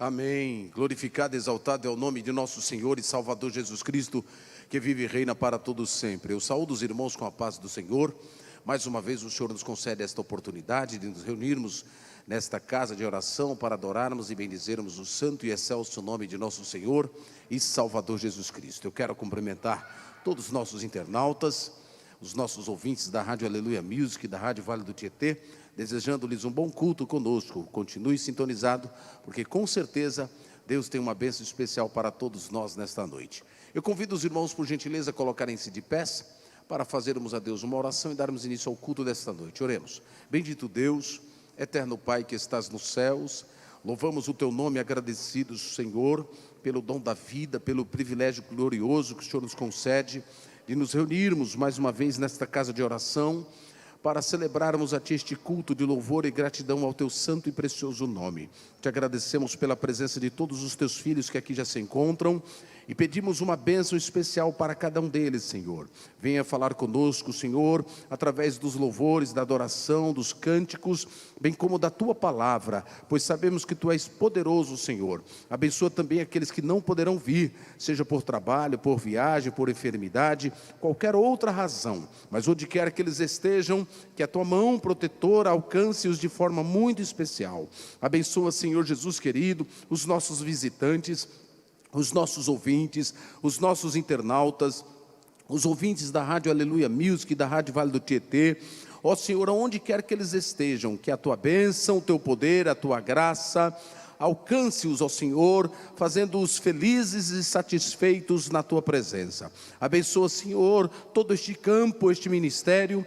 Amém. Glorificado e exaltado é o nome de nosso Senhor e Salvador Jesus Cristo, que vive e reina para todos sempre. Eu saúdo os irmãos com a paz do Senhor. Mais uma vez o Senhor nos concede esta oportunidade de nos reunirmos nesta casa de oração para adorarmos e bendizermos o santo e excelso nome de nosso Senhor e Salvador Jesus Cristo. Eu quero cumprimentar todos os nossos internautas, os nossos ouvintes da Rádio Aleluia Music, da Rádio Vale do Tietê, desejando-lhes um bom culto conosco. Continue sintonizado, porque com certeza Deus tem uma bênção especial para todos nós nesta noite. Eu convido os irmãos, por gentileza, a colocarem-se de pés para fazermos a Deus uma oração e darmos início ao culto desta noite. Oremos. Bendito Deus, eterno Pai que estás nos céus, louvamos o teu nome agradecidos, Senhor, pelo dom da vida, pelo privilégio glorioso que o Senhor nos concede de nos reunirmos mais uma vez nesta casa de oração, para celebrarmos a Ti este culto de louvor e gratidão ao Teu santo e precioso nome. Te agradecemos pela presença de todos os Teus filhos que aqui já se encontram e pedimos uma bênção especial para cada um deles, Senhor. Venha falar conosco, Senhor, através dos louvores, da adoração, dos cânticos, bem como da Tua palavra, pois sabemos que Tu és poderoso, Senhor. Abençoa também aqueles que não poderão vir, seja por trabalho, por viagem, por enfermidade, qualquer outra razão, mas onde quer que eles estejam, que a Tua mão protetora alcance-os de forma muito especial. Abençoa, Senhor Jesus querido, os nossos visitantes, os nossos ouvintes, os nossos internautas, os ouvintes da Rádio Aleluia Music, da Rádio Vale do Tietê. Ó Senhor, aonde quer que eles estejam, que a Tua bênção, o Teu poder, a Tua graça alcance-os, ó Senhor, fazendo-os felizes e satisfeitos na Tua presença. Abençoa, Senhor, todo este campo, este ministério,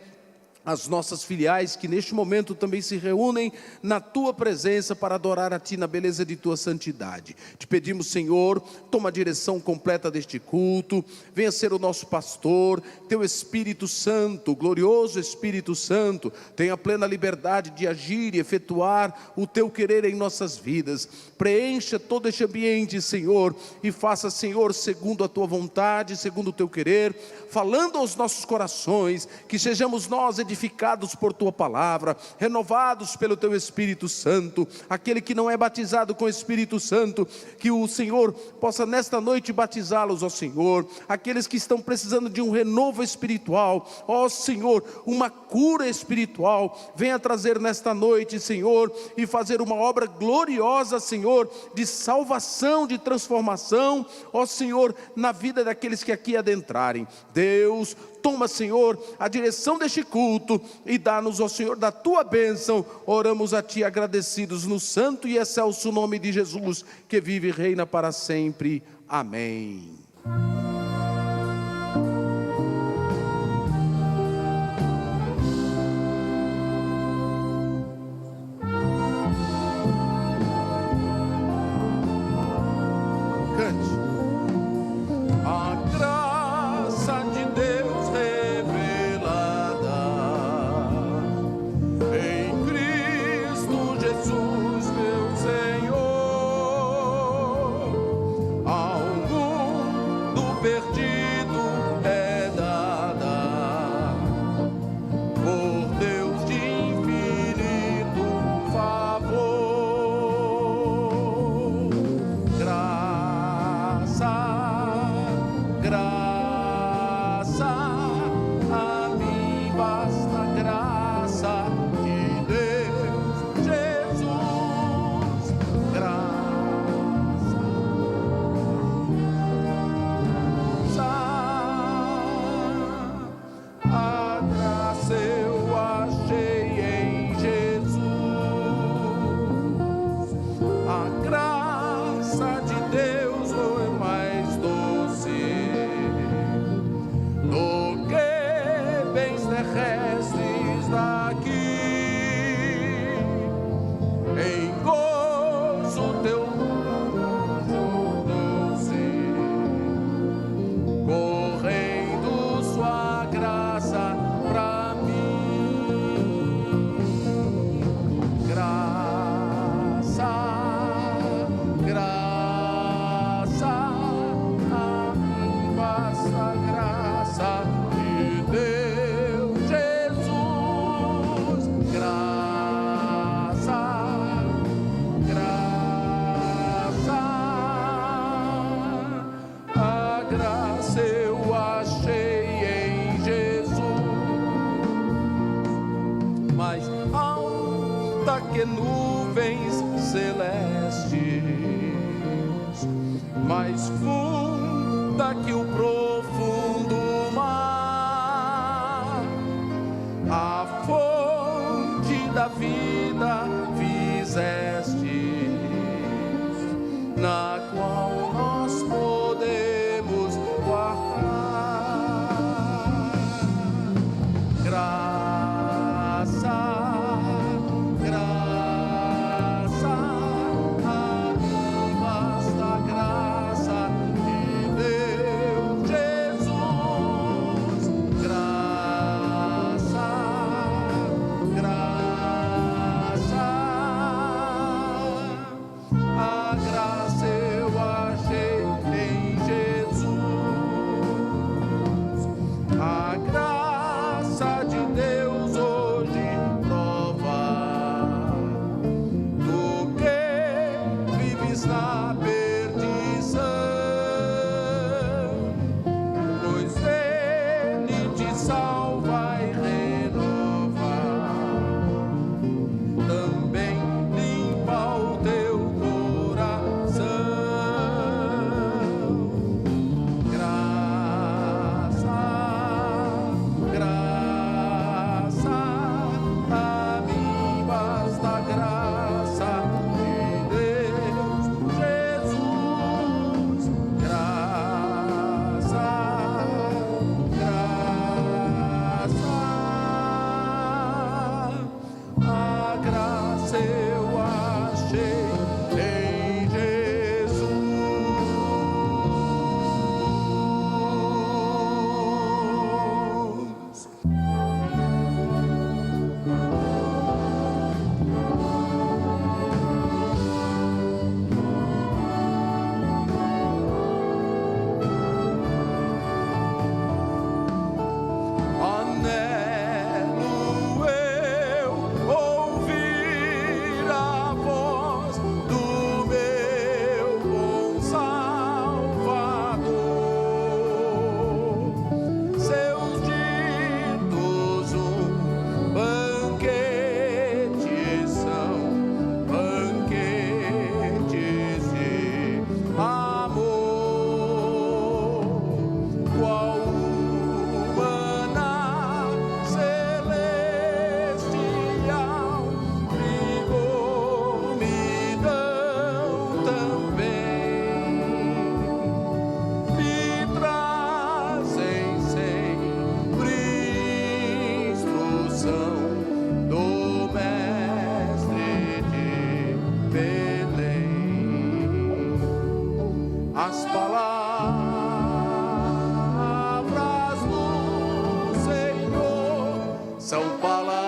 as nossas filiais que neste momento também se reúnem na Tua presença para adorar a Ti na beleza de Tua santidade. Te pedimos, Senhor, toma a direção completa deste culto, venha ser o nosso pastor, Teu Espírito Santo, glorioso Espírito Santo, tenha plena liberdade de agir e efetuar o Teu querer em nossas vidas. Preencha todo este ambiente, Senhor, e faça, Senhor, segundo a Tua vontade, segundo o Teu querer, falando aos nossos corações, que sejamos nós edificados por Tua palavra, renovados pelo Teu Espírito Santo. Aquele que não é batizado com o Espírito Santo, que o Senhor possa nesta noite batizá-los, ó Senhor. Aqueles que estão precisando de um renovo espiritual, ó Senhor, uma cura espiritual, venha trazer nesta noite, Senhor, e fazer uma obra gloriosa, Senhor, de salvação, de transformação, ó Senhor, na vida daqueles que aqui adentrarem. Deus, toma, Senhor, a direção deste culto e dá-nos, ó Senhor, da Tua bênção. Oramos a Ti agradecidos no santo e excelso nome de Jesus, que vive e reina para sempre. Amém. funda que nuvens celestes, mais funda que o profundo mar, a fonte da vida fizeste, na qual nós podemos guardar. Graça, graça, a vasta graça de Deus Jesus. Graça, graça, a graça eu achei em Jesus. A graça de Deus hoje prova do que vives na perdição, pois Ele te salva e renova, também limpa o teu coração. Graça, graça, a mim basta graça de Deus Jesus. Graça, graça, a graça eu achei em Jesus. Anelo eu ouvir a voz do meu bom Salvador, seus ditos banquete são banquetes de amor, qual humana celestial vigor me dão também, me trazem sempre instrução do Mestre de Belém. As palavras do Senhor são palavras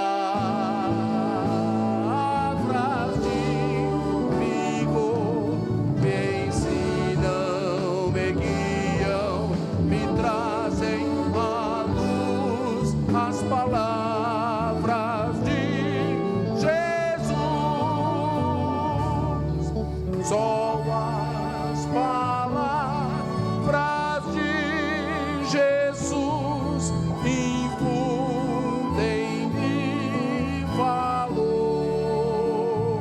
de vigor, me ensinam, me guiam, me trazem a luz. As palavras de Jesus, só as palavras de Jesus infundem-me valor,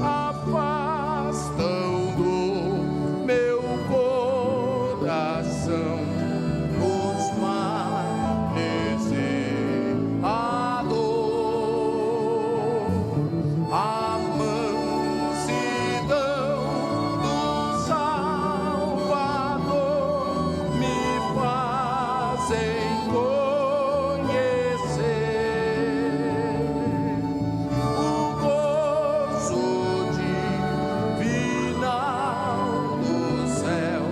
afastam do meu coração os males e a dor, a mansidão do Salvador me fazem conhecer o gozo divinal do céu,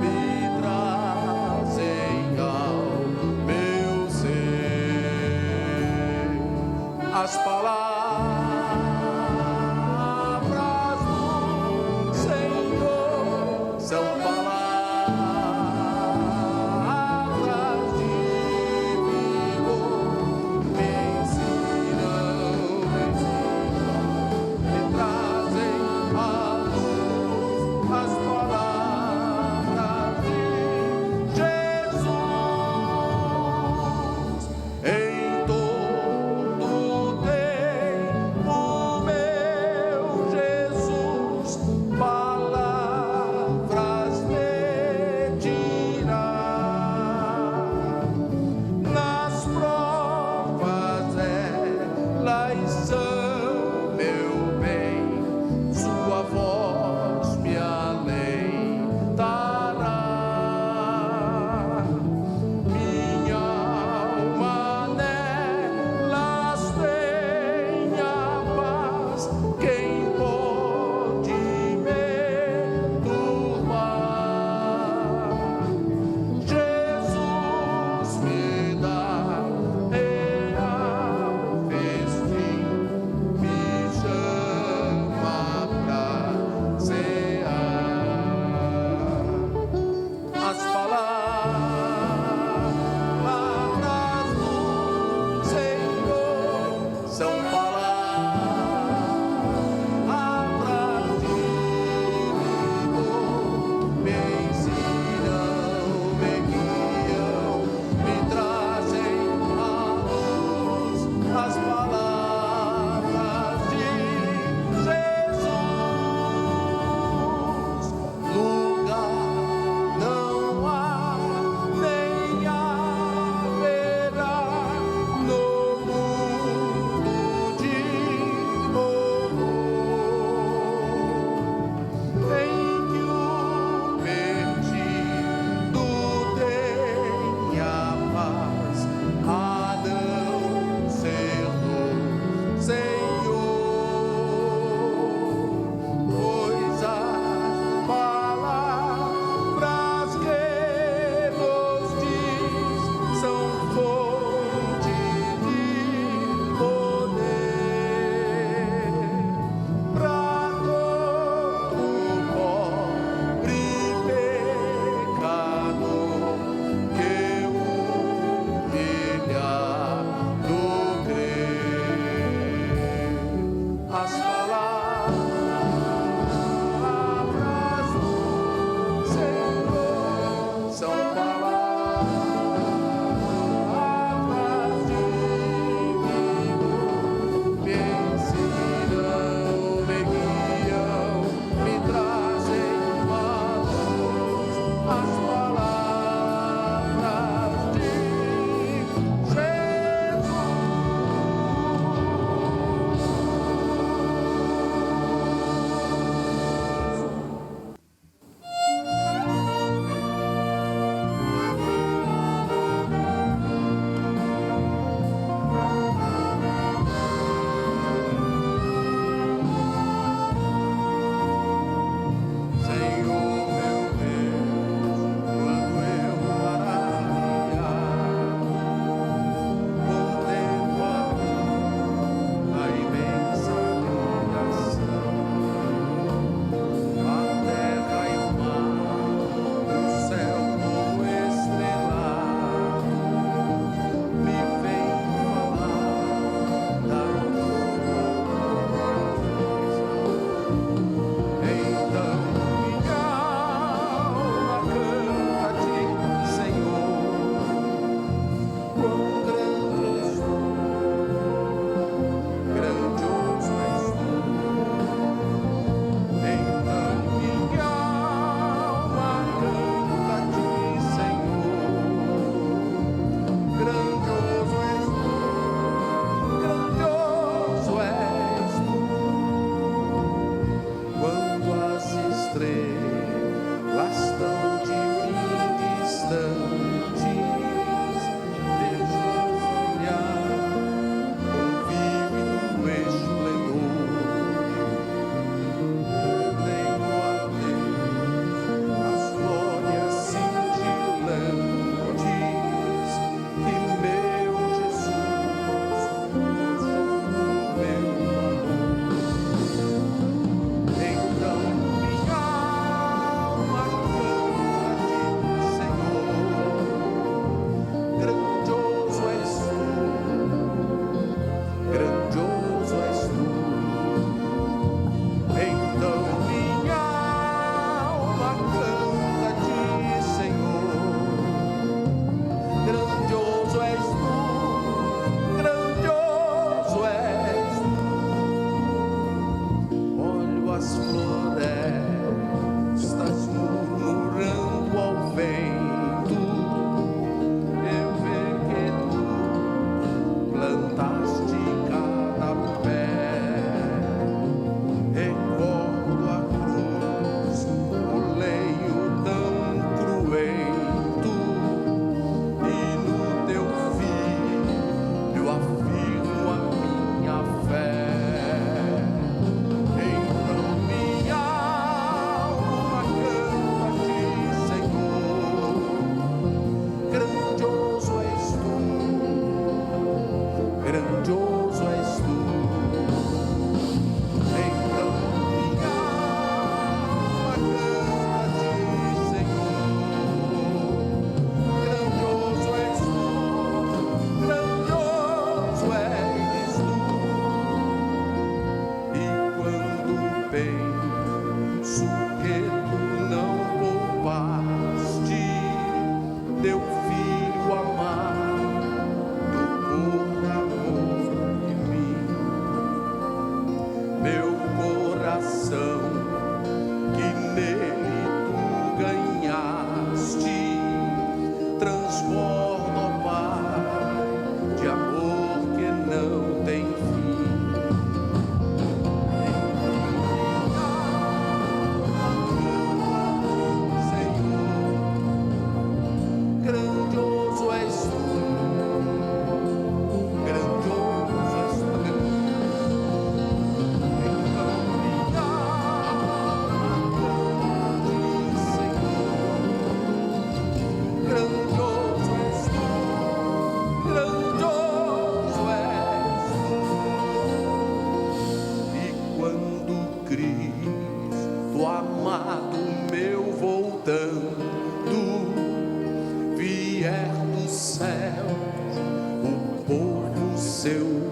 me trazem ao meu ser. As palavras do Senhor são palavras de vigor, me ensinam, me trazem a luz. As palavras de Jesus em todo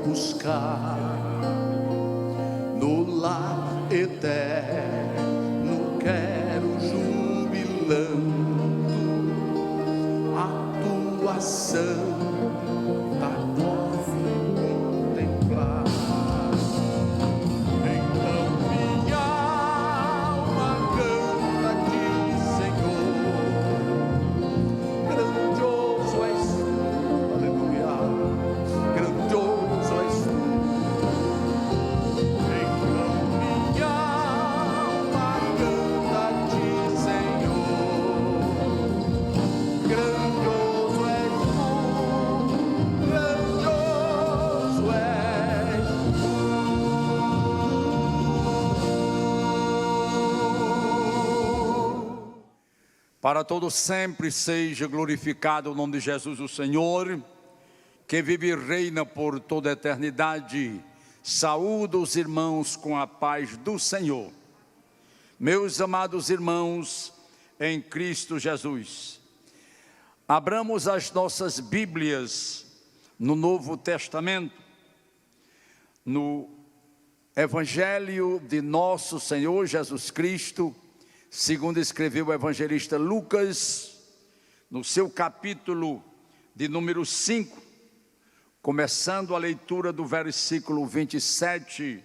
buscar no lar eterno, quero jubilando a tua santa voz contemplar. Então minha alma canta a ti, Senhor, grandioso és tu, aleluia, grandioso és tu. Então minha alma canta a ti, Senhor, grandioso és tu, grandioso és Para todos sempre seja glorificado o nome de Jesus o Senhor, que vive e reina por toda a eternidade. Saúdo os irmãos com a paz do Senhor. Meus amados irmãos em Cristo Jesus, abramos as nossas Bíblias no Novo Testamento, no Evangelho de nosso Senhor Jesus Cristo, segundo escreveu o evangelista Lucas, no seu capítulo de número 5, começando a leitura do versículo 27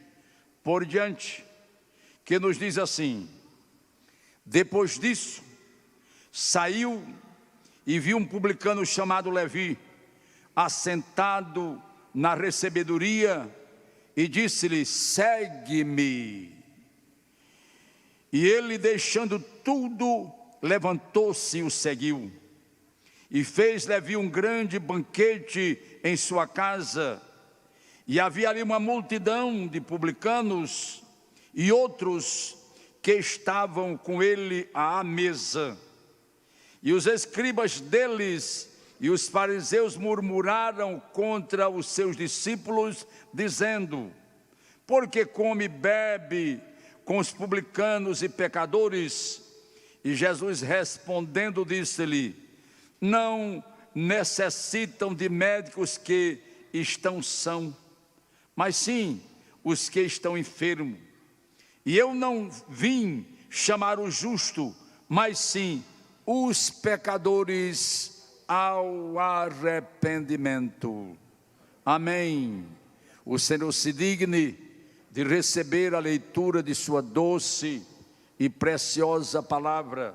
por diante, que nos diz assim: depois disso, saiu e viu um publicano chamado Levi, assentado na recebedoria, e disse-lhe: segue-me. E ele, deixando tudo, levantou-se e o seguiu. E fez Levi um grande banquete em sua casa. E havia ali uma multidão de publicanos e outros que estavam com ele à mesa. E os escribas deles e os fariseus murmuraram contra os seus discípulos, dizendo: por que come e bebe com os publicanos e pecadores? E Jesus respondendo disse-lhe: não necessitam de médicos que estão sãos, mas sim os que estão enfermos. E eu não vim chamar o justo, mas sim os pecadores ao arrependimento. Amém. O Senhor se digne de receber a leitura de sua doce e preciosa palavra.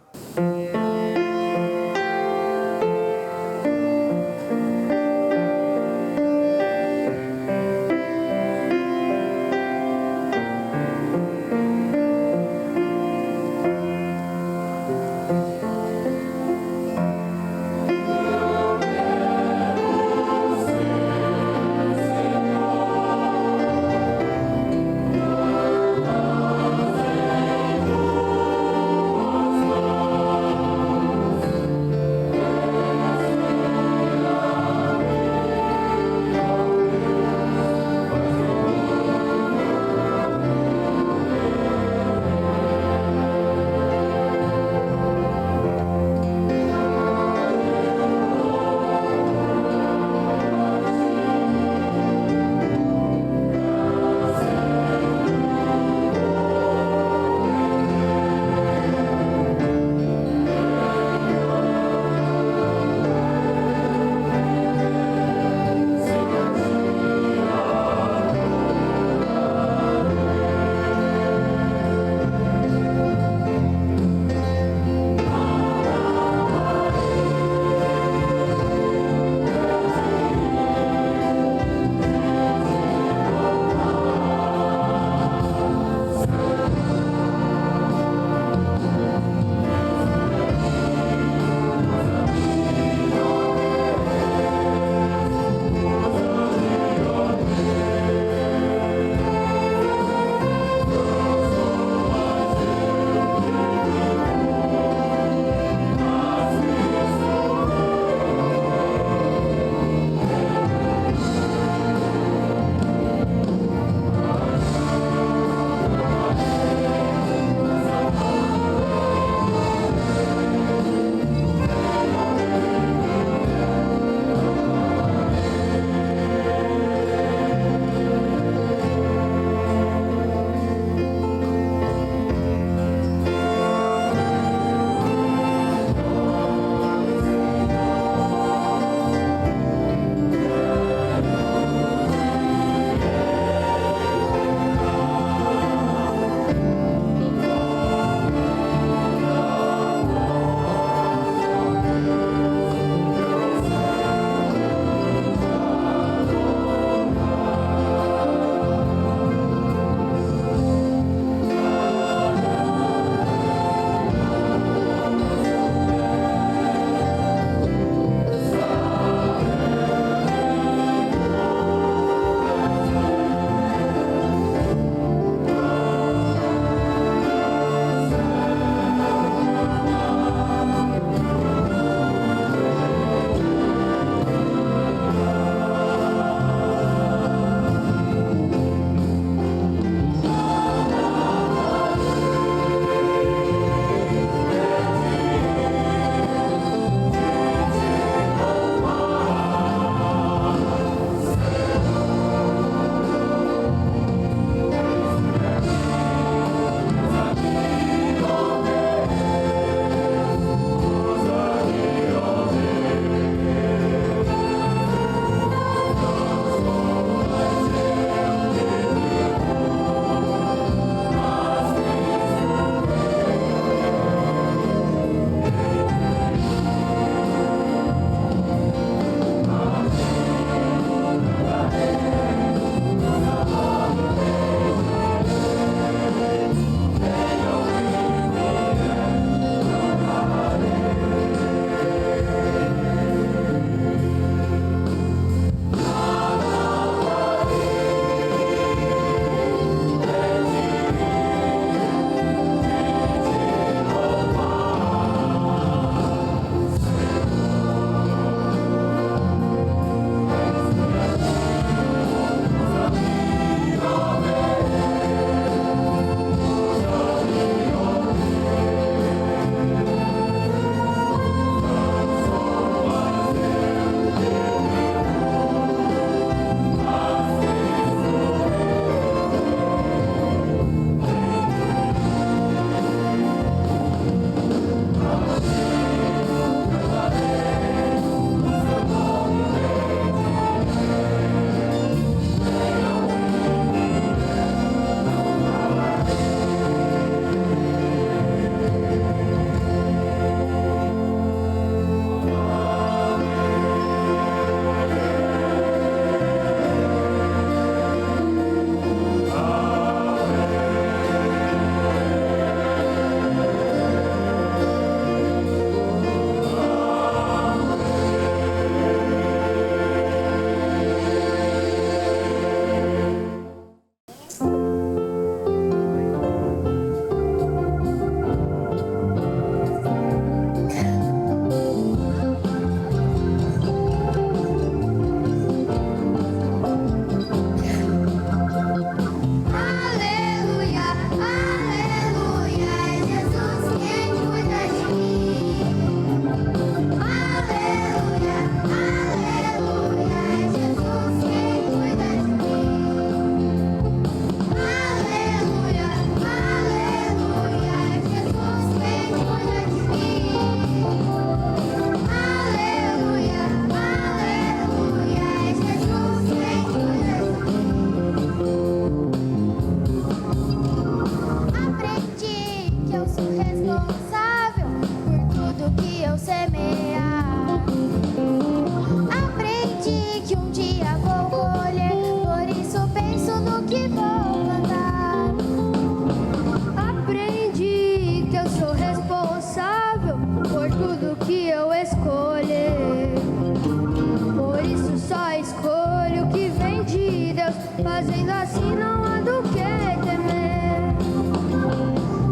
Fazendo assim não há do que temer.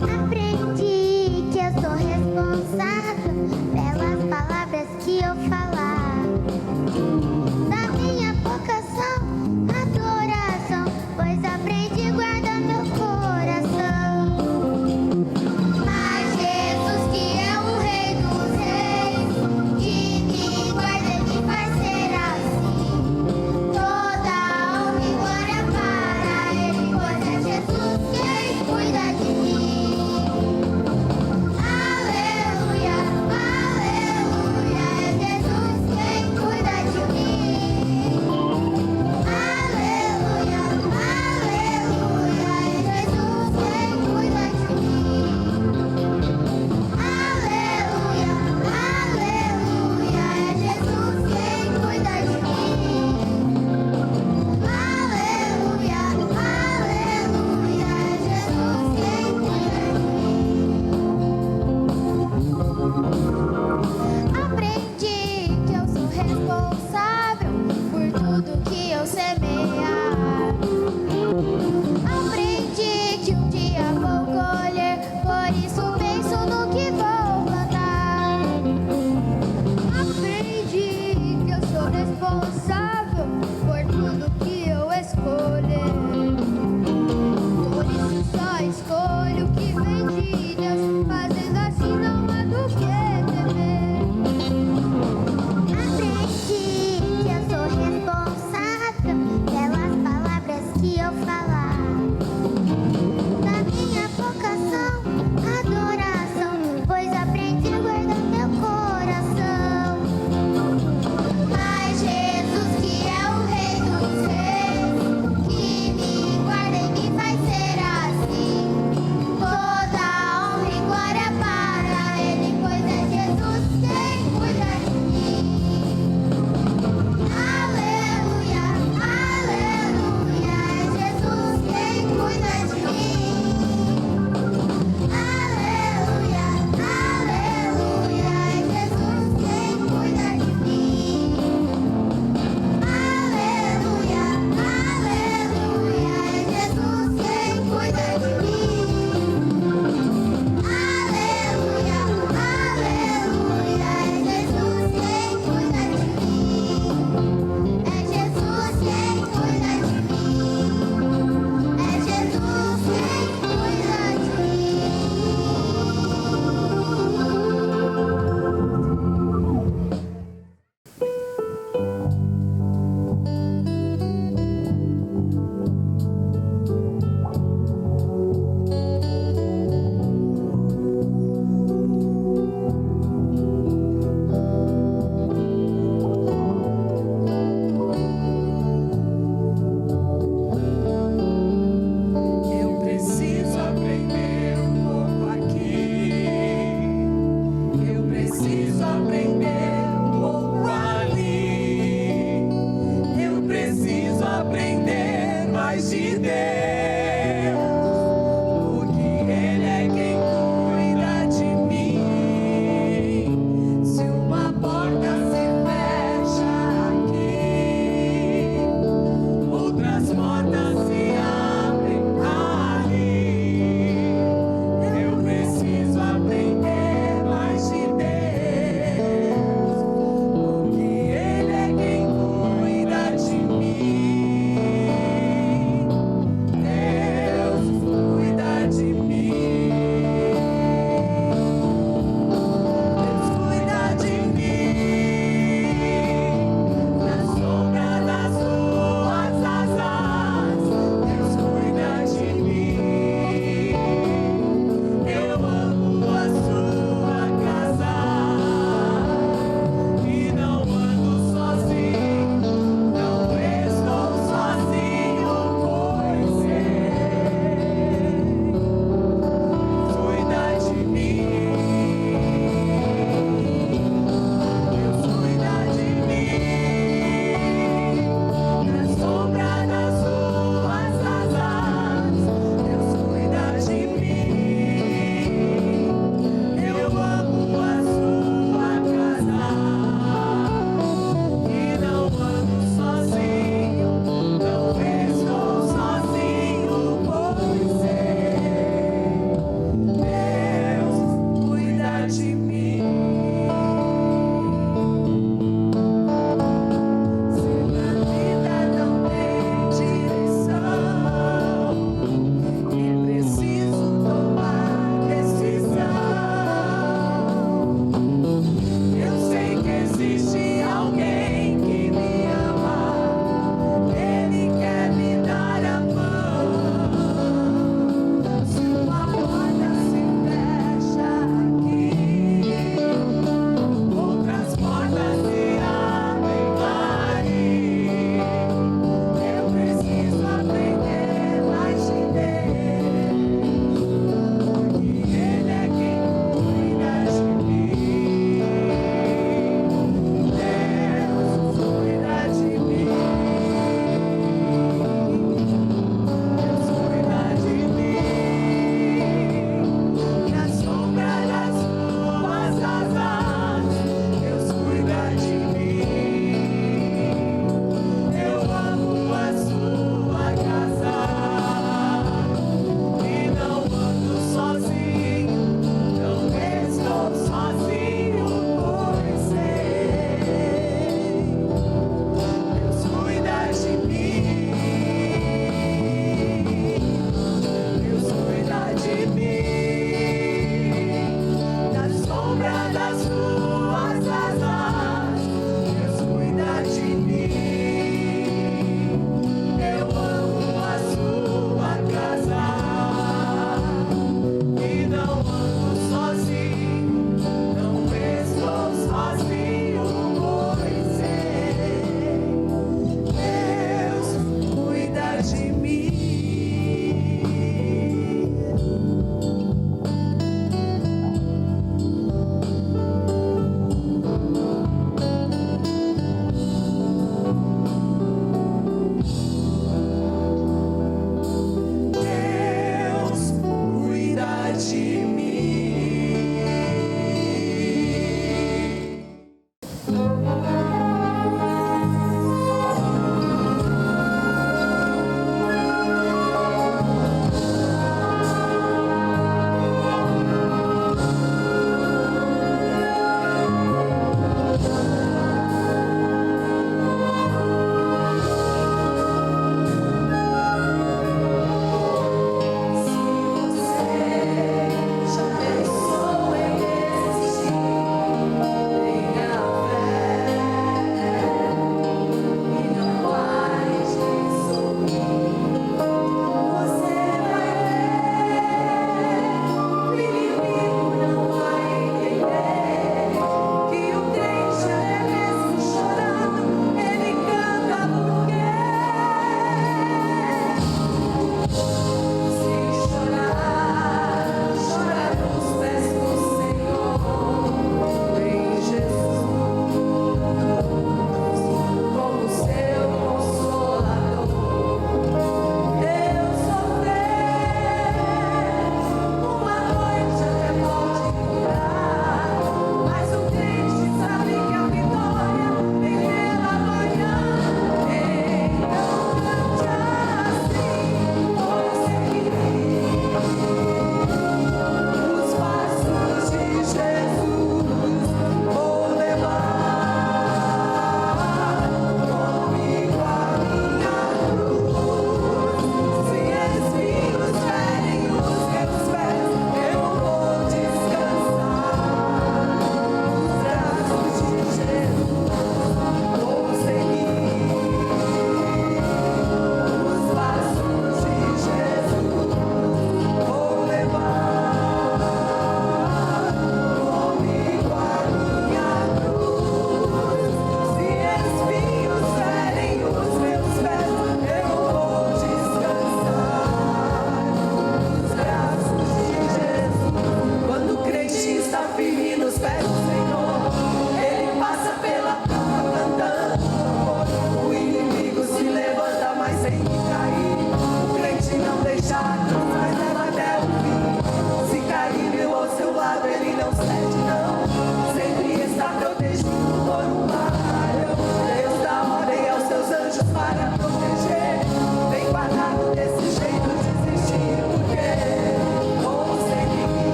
Aprendi que eu sou responsável pelas palavras que eu falar. Da minha vocação, adoração, pois aprendi a guardar meu coração. Mas Jesus, que é o Rei dos Reis, que me guarda e me faz ser assim. Toda a honra e glória para Ele, pois é Jesus quem cuida de mim. Aleluia, aleluia, é Jesus quem cuida de mim. Aleluia, aleluia, é Jesus quem cuida de mim. Aleluia, aleluia, é Jesus quem cuida de mim. Aleluia, aleluia, é Jesus quem cuida de mim. Aprendi que eu sou responsável por tudo que eu semear. Aprendi que um dia vou colher, por isso penso no que vou plantar. Aprendi que eu sou responsável por tudo que eu escolher. Por isso só escolho o que vem de Deus. Fazendo assim não há do que temer. Aprendi que eu sou responsável pelas palavras que eu falar. Da minha vocação, adoração, pois aprendi a guardar meu coração. Mas Jesus, que é o Rei dos Reis, que me guarda e me faz ser assim. Toda a honra e glória para Ele, pois é Jesus quem cuida de mim. Aleluia, aleluia, é Jesus quem cuida de mim. Aleluia, aleluia, é Jesus quem cuida de mim. Aleluia, aleluia, é Jesus quem cuida de mim. Aleluia, aleluia, é Jesus quem cuida de mim. É Jesus quem cuida de mim. É Jesus quem cuida de Eu preciso aprender um pouco aqui. Eu preciso aprender um pouco ali. Eu preciso aprender mais de Deus, porque Ele é quem cuida de mim. Se uma porta se fecha aqui, outras portas se abrem ali. Eu preciso aprender mais de Deus, porque Ele é quem cuida de mim.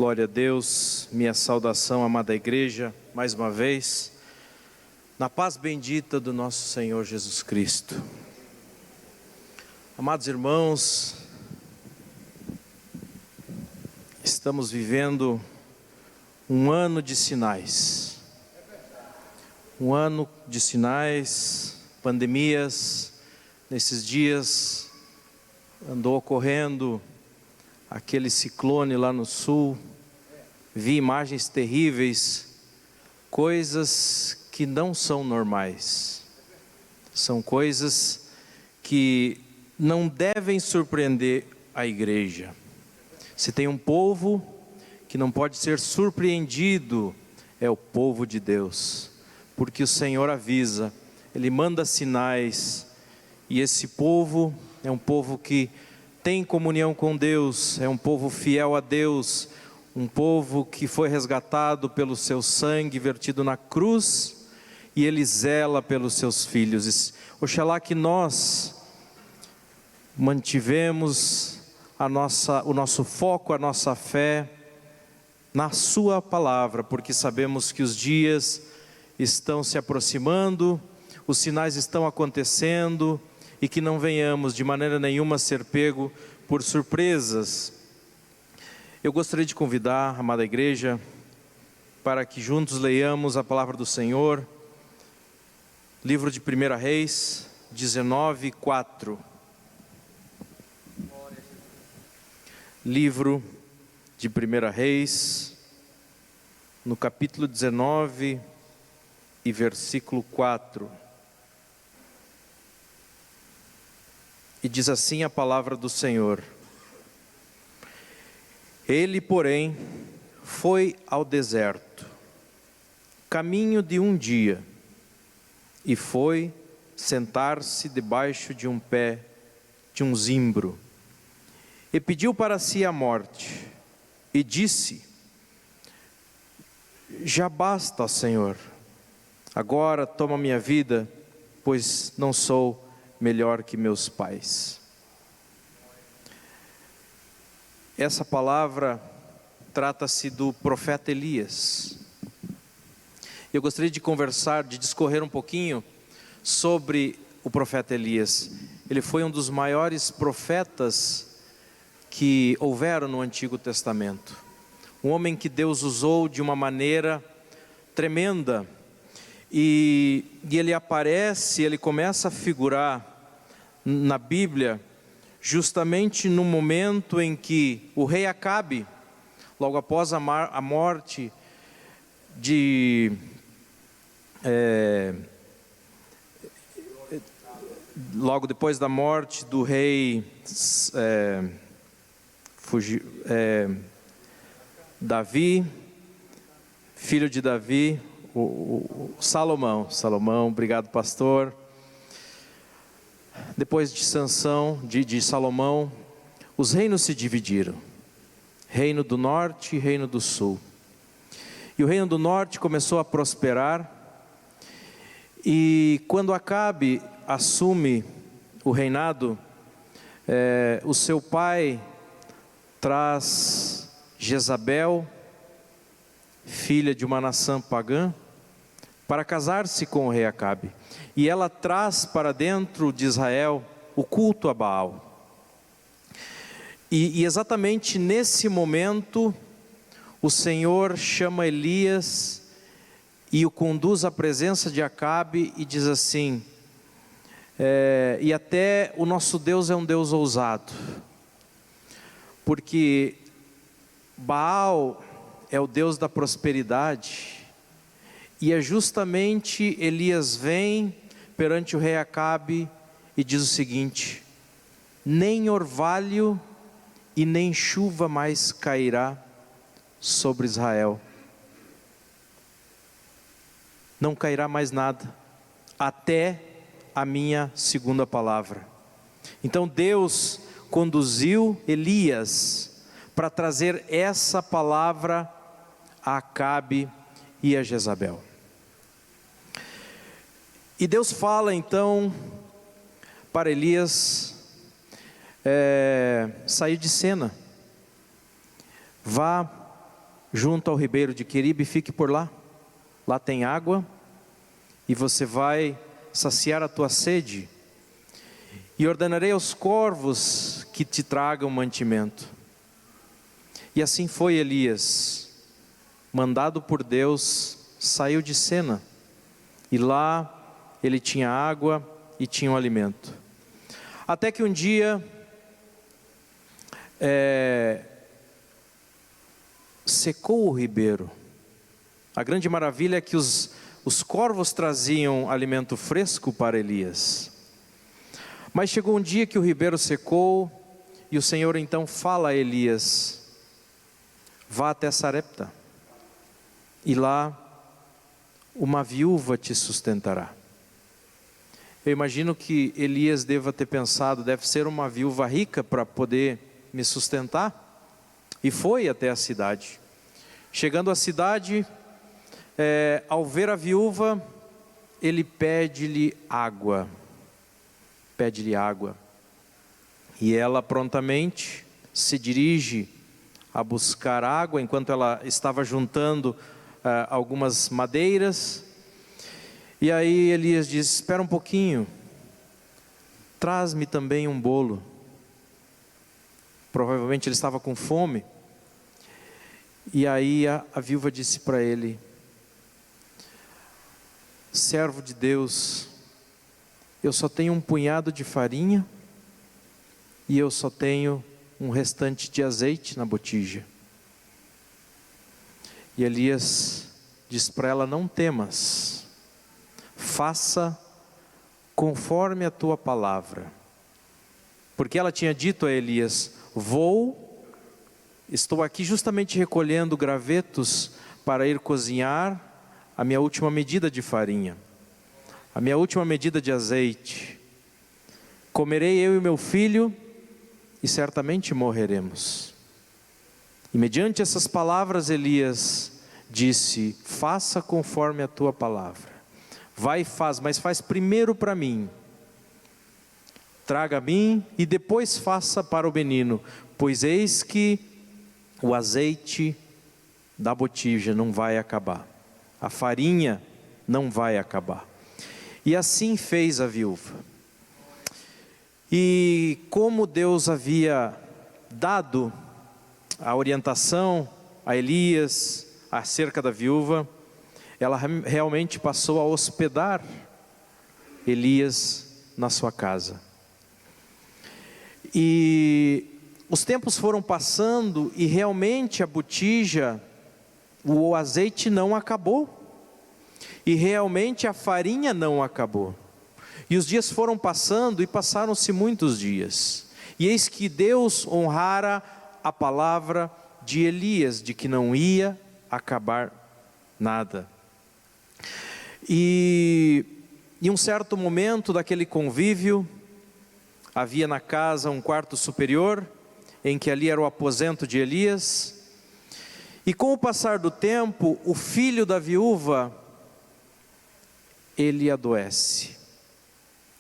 glória a Deus, minha saudação, amada igreja, mais uma vez, na paz bendita do nosso Senhor Jesus Cristo. Amados irmãos, estamos vivendo um ano de sinais. Um ano de sinais, pandemias. Nesses dias andou ocorrendo aquele ciclone lá no sul. Vi imagens terríveis, coisas que não são normais. São coisas que não devem surpreender a igreja. Se tem um povo que não pode ser surpreendido, é o povo de Deus, porque o Senhor avisa, Ele manda sinais, e esse povo é um povo que tem comunhão com Deus, é um povo fiel a Deus, um povo que foi resgatado pelo seu sangue vertido na cruz, e Ele zela pelos seus filhos. Oxalá que nós mantivemos o nosso foco, a nossa fé na sua palavra, porque sabemos que os dias estão se aproximando, os sinais estão acontecendo, e que não venhamos de maneira nenhuma ser pego por surpresas. Eu gostaria de convidar a amada igreja para que juntos leiamos a palavra do Senhor, livro de 1 Reis 19:4. Livro de 1 Reis, no capítulo 19 e versículo 4. E diz assim a palavra do Senhor: Ele, porém, foi ao deserto, caminho de um dia, e foi sentar-se debaixo de um pé, de um zimbro, e pediu para si a morte, e disse: Já basta, ó Senhor, agora toma minha vida, pois não sou melhor que meus pais. Essa palavra trata-se do profeta Elias. Eu gostaria de discorrer um pouquinho sobre o profeta Elias. Ele foi um dos maiores profetas que houveram no Antigo Testamento. Um homem que Deus usou de uma maneira tremenda. E ele aparece, ele começa a figurar na Bíblia justamente no momento em que o rei Acabe, logo após a morte logo depois da morte do rei Davi, filho de Davi, Salomão, obrigado pastor. Depois de Sansão, de Salomão, os reinos se dividiram, reino do norte e reino do sul. E o reino do norte começou a prosperar, e quando Acabe assume o reinado, o seu pai traz Jezabel, filha de uma nação pagã, para casar-se com o rei Acabe. E ela traz para dentro de Israel o culto a Baal. E exatamente nesse momento, o Senhor chama Elias e o conduz à presença de Acabe e diz assim: e até o nosso Deus é um Deus ousado, porque Baal é o Deus da prosperidade, e é justamente Elias vem perante o rei Acabe e diz o seguinte: nem orvalho e nem chuva mais cairá sobre Israel, não cairá mais nada, até a minha segunda palavra. Então Deus conduziu Elias para trazer essa palavra a Acabe e a Jezabel. E Deus fala então para Elias sair de cena. Vá junto ao ribeiro de Queribe, fique por lá. Lá tem água e você vai saciar a tua sede. E ordenarei aos corvos que te tragam mantimento. E assim foi Elias, mandado por Deus, saiu de Sena. E lá ele tinha água e tinha um alimento. Até que um dia secou o ribeiro. A grande maravilha é que os corvos traziam alimento fresco para Elias. Mas chegou um dia que o ribeiro secou, e o Senhor então fala a Elias: vá até Sarepta, e lá uma viúva te sustentará. Eu imagino que Elias deva ter pensado, deve ser uma viúva rica para poder me sustentar. E foi até a cidade. Chegando à cidade, ao ver a viúva, ele pede-lhe água. Pede-lhe água. E ela prontamente se dirige a buscar água, enquanto ela estava juntando algumas madeiras. E aí Elias diz: espera um pouquinho, traz-me também um bolo. Provavelmente ele estava com fome. E aí a viúva disse para ele: servo de Deus, eu só tenho um punhado de farinha e eu só tenho um restante de azeite na botija. E Elias diz para ela: não temas, faça conforme a tua palavra. Porque ela tinha dito a Elias: estou aqui justamente recolhendo gravetos para ir cozinhar a minha última medida de farinha, a minha última medida de azeite. Comerei eu e meu filho e certamente morreremos. E mediante essas palavras Elias disse: faça conforme a tua palavra. Vai e faz, mas faz primeiro para mim. Traga a mim e depois faça para o menino, pois eis que o azeite da botija não vai acabar, a farinha não vai acabar. E assim fez a viúva. E como Deus havia dado a orientação a Elias acerca da viúva, ela realmente passou a hospedar Elias na sua casa. E os tempos foram passando e realmente a botija, o azeite não acabou. E realmente a farinha não acabou. E os dias foram passando e passaram-se muitos dias. E eis que Deus honrara a palavra de Elias, de que não ia acabar nada. E em um certo momento daquele convívio, havia na casa um quarto superior, em que ali era o aposento de Elias. E com o passar do tempo, o filho da viúva, ele adoece.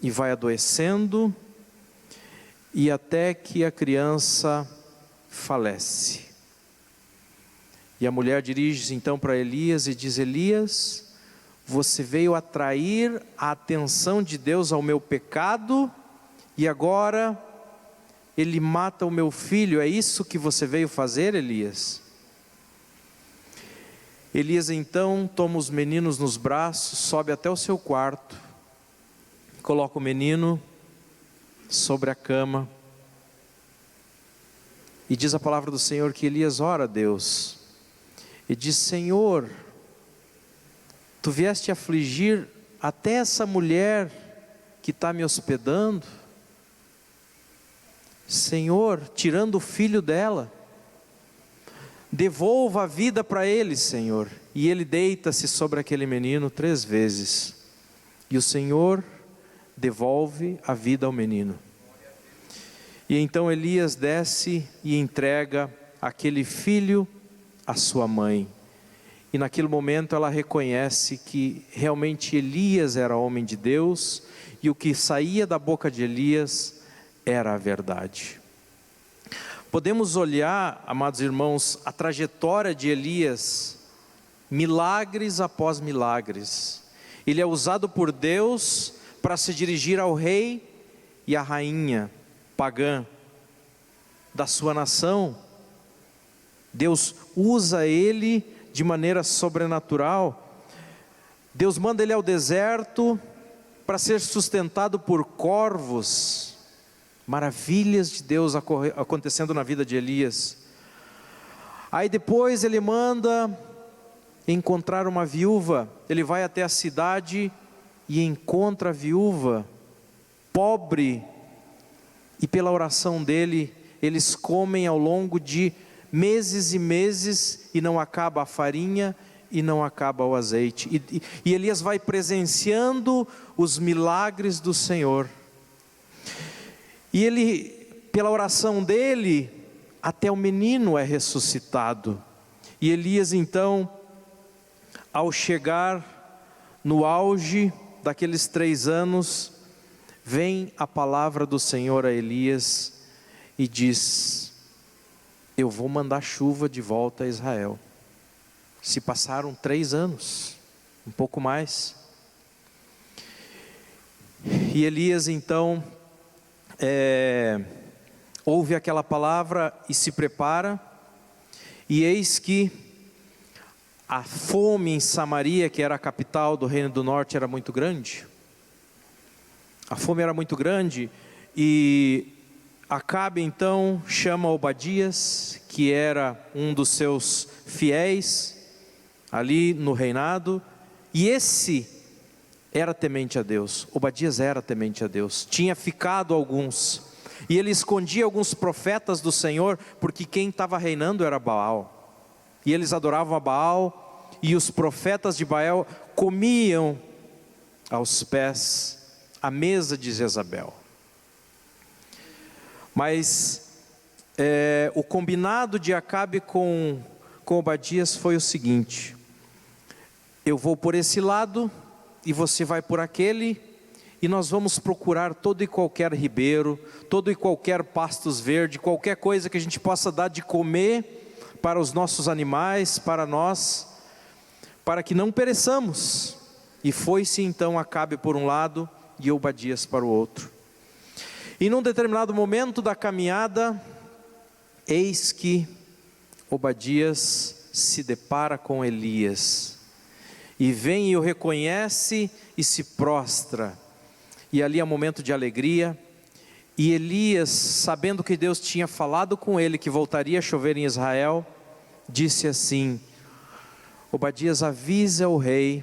E vai adoecendo, e até que a criança falece. E a mulher dirige-se então para Elias e diz: Elias, você veio atrair a atenção de Deus ao meu pecado, e agora ele mata o meu filho. É isso que você veio fazer, Elias? Elias então toma os meninos nos braços, sobe até o seu quarto, coloca o menino sobre a cama, e diz a palavra do Senhor que Elias ora a Deus, e diz: Senhor, tu vieste afligir até essa mulher que está me hospedando, Senhor, tirando o filho dela, devolva a vida para ele, Senhor. E ele deita-se sobre aquele menino 3 vezes, e o Senhor devolve a vida ao menino. E então Elias desce e entrega aquele filho à sua mãe. E naquele momento ela reconhece que realmente Elias era homem de Deus, e o que saía da boca de Elias era a verdade. podemos olhar, amados irmãos, a trajetória de Elias, milagres após milagres. Ele é usado por Deus para se dirigir ao rei e à rainha pagã da sua nação. Deus usa ele de maneira sobrenatural. Deus manda ele ao deserto para ser sustentado por corvos. Maravilhas de Deus acontecendo na vida de Elias. Aí depois ele manda encontrar uma viúva. Ele vai até a cidade e encontra a viúva, pobre, e pela oração dele, eles comem ao longo de meses e meses, e não acaba a farinha, e não acaba o azeite, e Elias vai presenciando os milagres do Senhor, e ele, pela oração dele, até o menino é ressuscitado, e Elias então, ao chegar no auge daqueles 3 anos, vem a palavra do Senhor a Elias e diz: eu vou mandar chuva de volta a Israel. Se passaram 3 anos, um pouco mais. E Elias então ouve aquela palavra e se prepara, e eis que a fome em Samaria, que era a capital do reino do norte, era muito grande. A fome era muito grande, e Acabe então chama Obadias, que era um dos seus fiéis ali no reinado, e esse era temente a Deus. Obadias era temente a Deus, tinha ficado alguns, e ele escondia alguns profetas do Senhor, porque quem estava reinando era Baal, e eles adoravam a Baal, e os profetas de Baal comiam aos pés, à mesa de Jezabel. Mas o combinado de Acabe com Obadias foi o seguinte: eu vou por esse lado e você vai por aquele, e nós vamos procurar todo e qualquer ribeiro, todo e qualquer pastos verdes, qualquer coisa que a gente possa dar de comer para os nossos animais, para nós, para que não pereçamos. E foi-se então Acabe por um lado e Obadias para o outro. E num determinado momento da caminhada, eis que Obadias se depara com Elias, e vem e o reconhece e se prostra, e ali é um momento de alegria. E Elias, sabendo que Deus tinha falado com ele que voltaria a chover em Israel, disse assim: Obadias, avisa o rei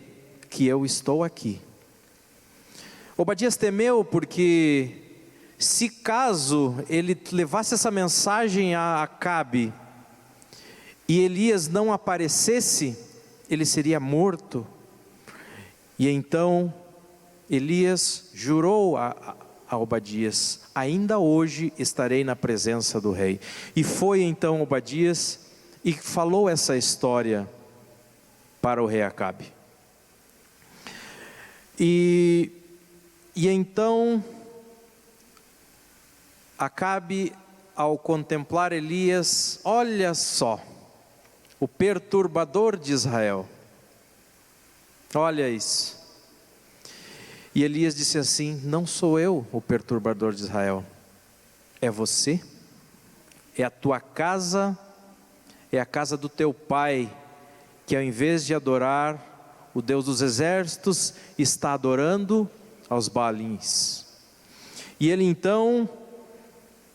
que eu estou aqui. Obadias temeu, porque se caso ele levasse essa mensagem a Acabe e Elias não aparecesse, ele seria morto. E então Elias jurou a Obadias: ainda hoje estarei na presença do rei. E foi então Obadias e falou essa história para o rei Acabe. E então Acabe, ao contemplar Elias, olha só, o perturbador de Israel, olha isso. E Elias disse assim: não sou eu o perturbador de Israel, é você, é a tua casa, é a casa do teu pai, que ao invés de adorar o Deus dos exércitos, está adorando aos Baalins. E ele então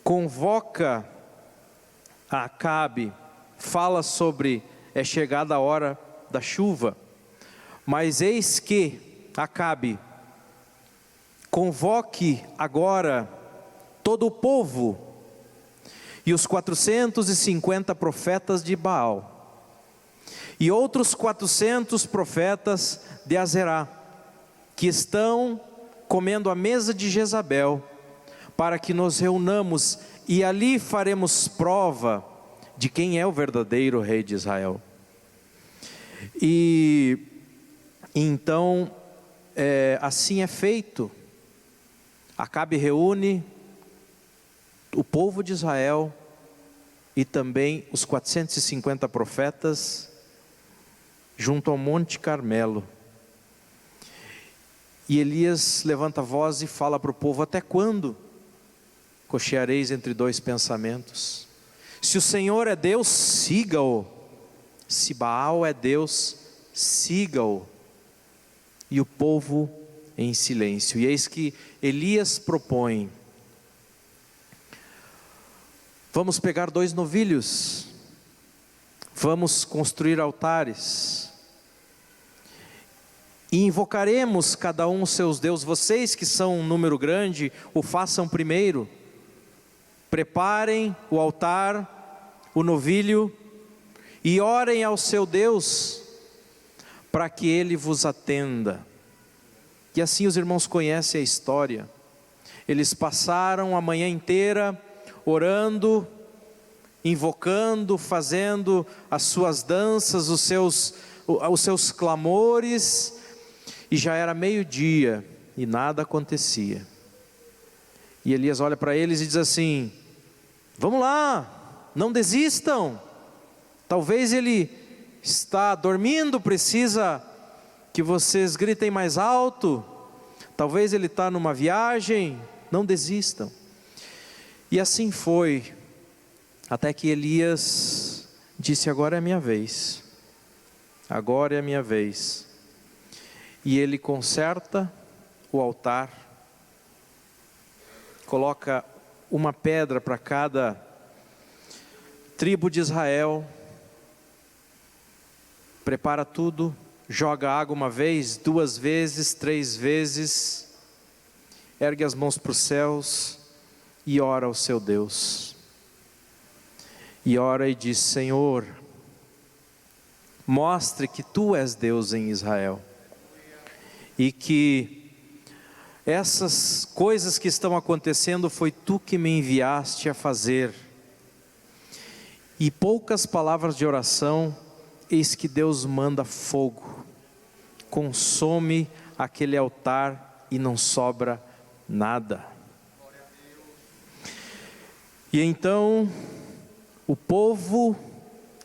convoca a Acabe, fala sobre é chegada a hora da chuva, mas eis que Acabe convoque agora todo o povo e os 450 profetas de Baal e outros 400 profetas de Azerá, que estão comendo à mesa de Jezabel, para que nos reunamos e ali faremos prova de quem é o verdadeiro rei de Israel. E então assim é feito. Acabe reúne o povo de Israel e também os 450 profetas junto ao Monte Carmelo. E Elias levanta a voz e fala para o povo: até quando cocheareis entre dois pensamentos? Se o Senhor é Deus, siga-o. Se Baal é Deus, siga-o. E o povo em silêncio. E eis que Elias propõe: vamos pegar 2 novilhos, vamos construir altares, e invocaremos cada um os seus deuses. Vocês que são um número grande, o façam primeiro. Preparem o altar, o novilho, e orem ao seu Deus, para que Ele vos atenda. E assim os irmãos conhecem a história. Eles passaram a manhã inteira orando, invocando, fazendo as suas danças, os seus clamores, e já era meio-dia e nada acontecia. E Elias olha para eles e diz assim: vamos lá, não desistam. Talvez ele está dormindo, precisa que vocês gritem mais alto. Talvez ele está numa viagem, não desistam. E assim foi, até que Elias disse: agora é a minha vez, agora é a minha vez. E ele conserta o altar, coloca uma pedra para cada tribo de Israel, prepara tudo, joga água 1 vez, 2 vezes, 3 vezes, ergue as mãos para os céus e ora ao seu Deus. E ora e diz: Senhor, mostre que Tu és Deus em Israel, e que essas coisas que estão acontecendo foi Tu que me enviaste a fazer. E poucas palavras de oração, eis que Deus manda fogo, consome aquele altar e não sobra nada. E então o povo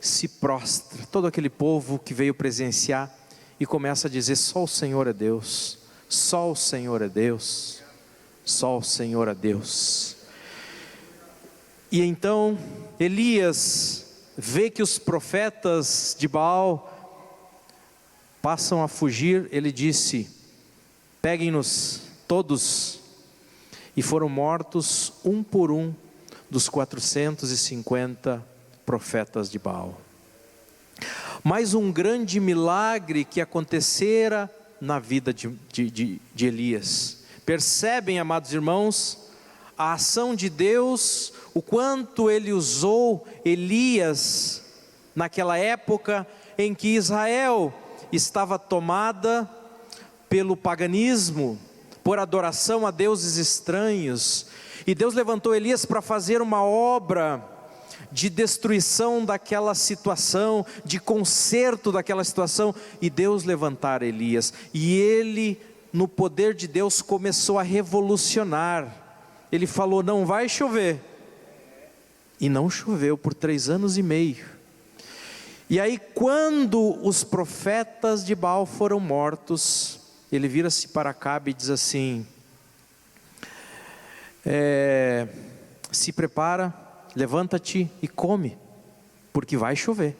se prostra, todo aquele povo que veio presenciar, e começa a dizer: só o Senhor é Deus, só o Senhor é Deus, só o Senhor é Deus. E então Elias vê que os profetas de Baal passam a fugir. Ele disse: peguem-nos todos. E foram mortos um por um dos 450 profetas de Baal. Mais um grande milagre que acontecera na vida de Elias. Percebem, amados irmãos, a ação de Deus, o quanto Ele usou Elias naquela época em que Israel estava tomada pelo paganismo, por adoração a deuses estranhos. E Deus levantou Elias para fazer uma obra de destruição daquela situação, de conserto daquela situação, e Deus levantar Elias, e ele, no poder de Deus, começou a revolucionar. Ele falou: não vai chover, e não choveu por 3 anos e meio. E aí, quando os profetas de Baal foram mortos, ele vira-se para Acabe e diz assim: se prepara, levanta-te e come, porque vai chover.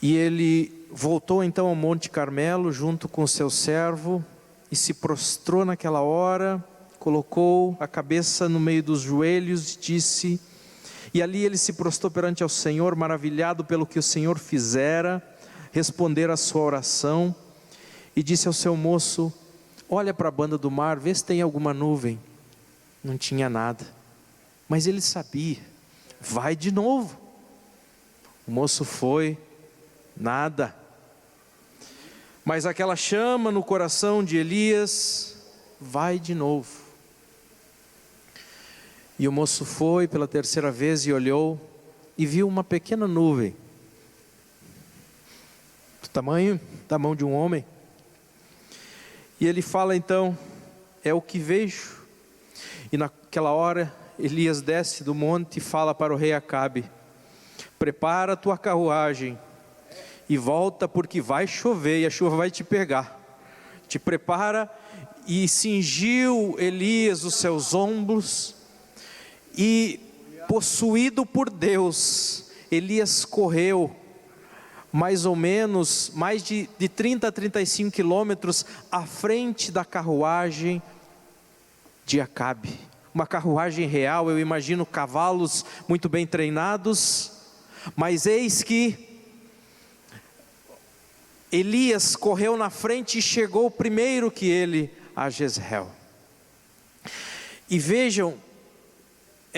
E ele voltou então ao Monte Carmelo junto com seu servo, e se prostrou naquela hora, colocou a cabeça no meio dos joelhos e disse, e ali ele se prostrou perante ao Senhor, maravilhado pelo que o Senhor fizera, responder a sua oração, e disse ao seu moço: olha para a banda do mar, vê se tem alguma nuvem. Não tinha nada. Mas ele sabia: vai de novo. O moço foi, nada. Mas aquela chama no coração de Elias: vai de novo. E o moço foi pela 3ª vez e olhou, e viu uma pequena nuvem, do tamanho da mão de um homem. E ele fala então: é o que vejo. E naquela hora, Elias desce do monte e fala para o rei Acabe: prepara a tua carruagem e volta, porque vai chover e a chuva vai te pegar. Te prepara. E cingiu Elias os seus ombros, e possuído por Deus, Elias correu mais ou menos, mais de 30 a 35 quilômetros à frente da carruagem de Acabe. Uma carruagem real, eu imagino cavalos muito bem treinados, mas eis que Elias correu na frente e chegou primeiro que ele a Jezreel. E vejam,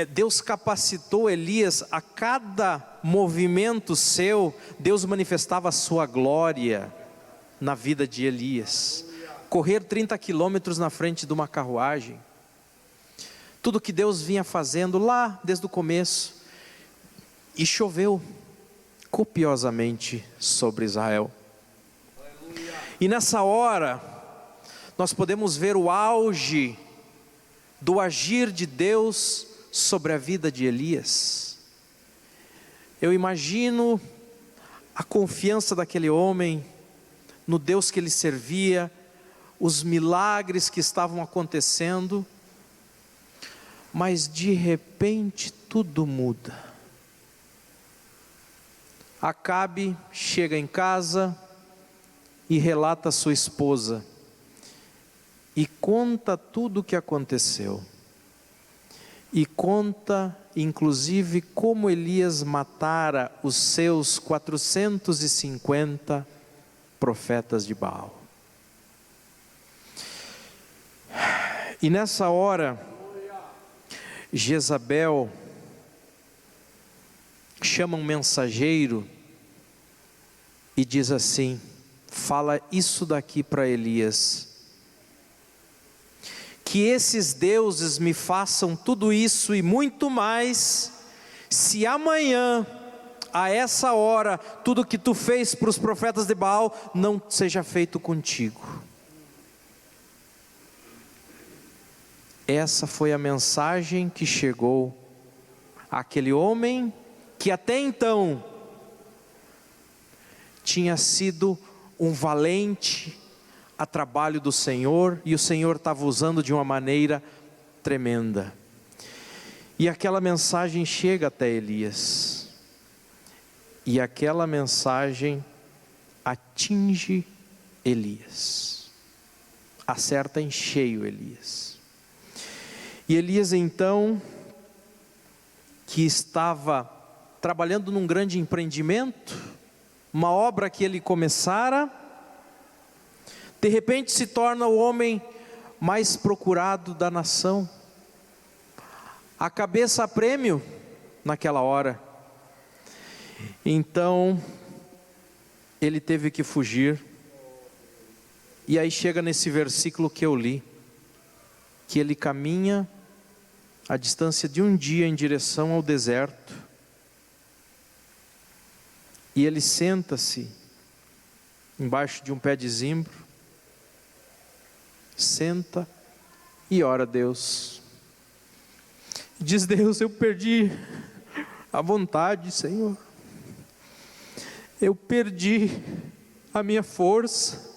Deus capacitou Elias, a cada movimento seu, Deus manifestava a sua glória na vida de Elias. Correr 30 quilômetros na frente de uma carruagem, tudo que Deus vinha fazendo lá desde o começo. E choveu copiosamente sobre Israel. E nessa hora, nós podemos ver o auge do agir de Deus sobre a vida de Elias. Eu imagino a confiança daquele homem no Deus que ele servia, os milagres que estavam acontecendo, mas de repente tudo muda. Acabe chega em casa e relata a sua esposa, e conta tudo o que aconteceu, e conta inclusive como Elias matara os seus 450 profetas de Baal. E nessa hora, Jezabel chama um mensageiro e diz assim: fala isso daqui para Elias, que esses deuses me façam tudo isso e muito mais, se amanhã, a essa hora, tudo que tu fez para os profetas de Baal não seja feito contigo. Essa foi a mensagem que chegou àquele homem que até então tinha sido um valente a trabalho do Senhor, e o Senhor estava usando de uma maneira tremenda. E aquela mensagem chega até Elias, e aquela mensagem atinge Elias, acerta em cheio Elias. E Elias então, que estava trabalhando num grande empreendimento, uma obra que ele começara, de repente se torna o homem mais procurado da nação, a cabeça a prêmio naquela hora. Então ele teve que fugir, e aí chega nesse versículo que eu li, que ele caminha a distância de um dia em direção ao deserto, e ele senta-se embaixo de um pé de zimbro, senta e ora a Deus. Diz: Deus, eu perdi a vontade, Senhor, eu perdi a minha força,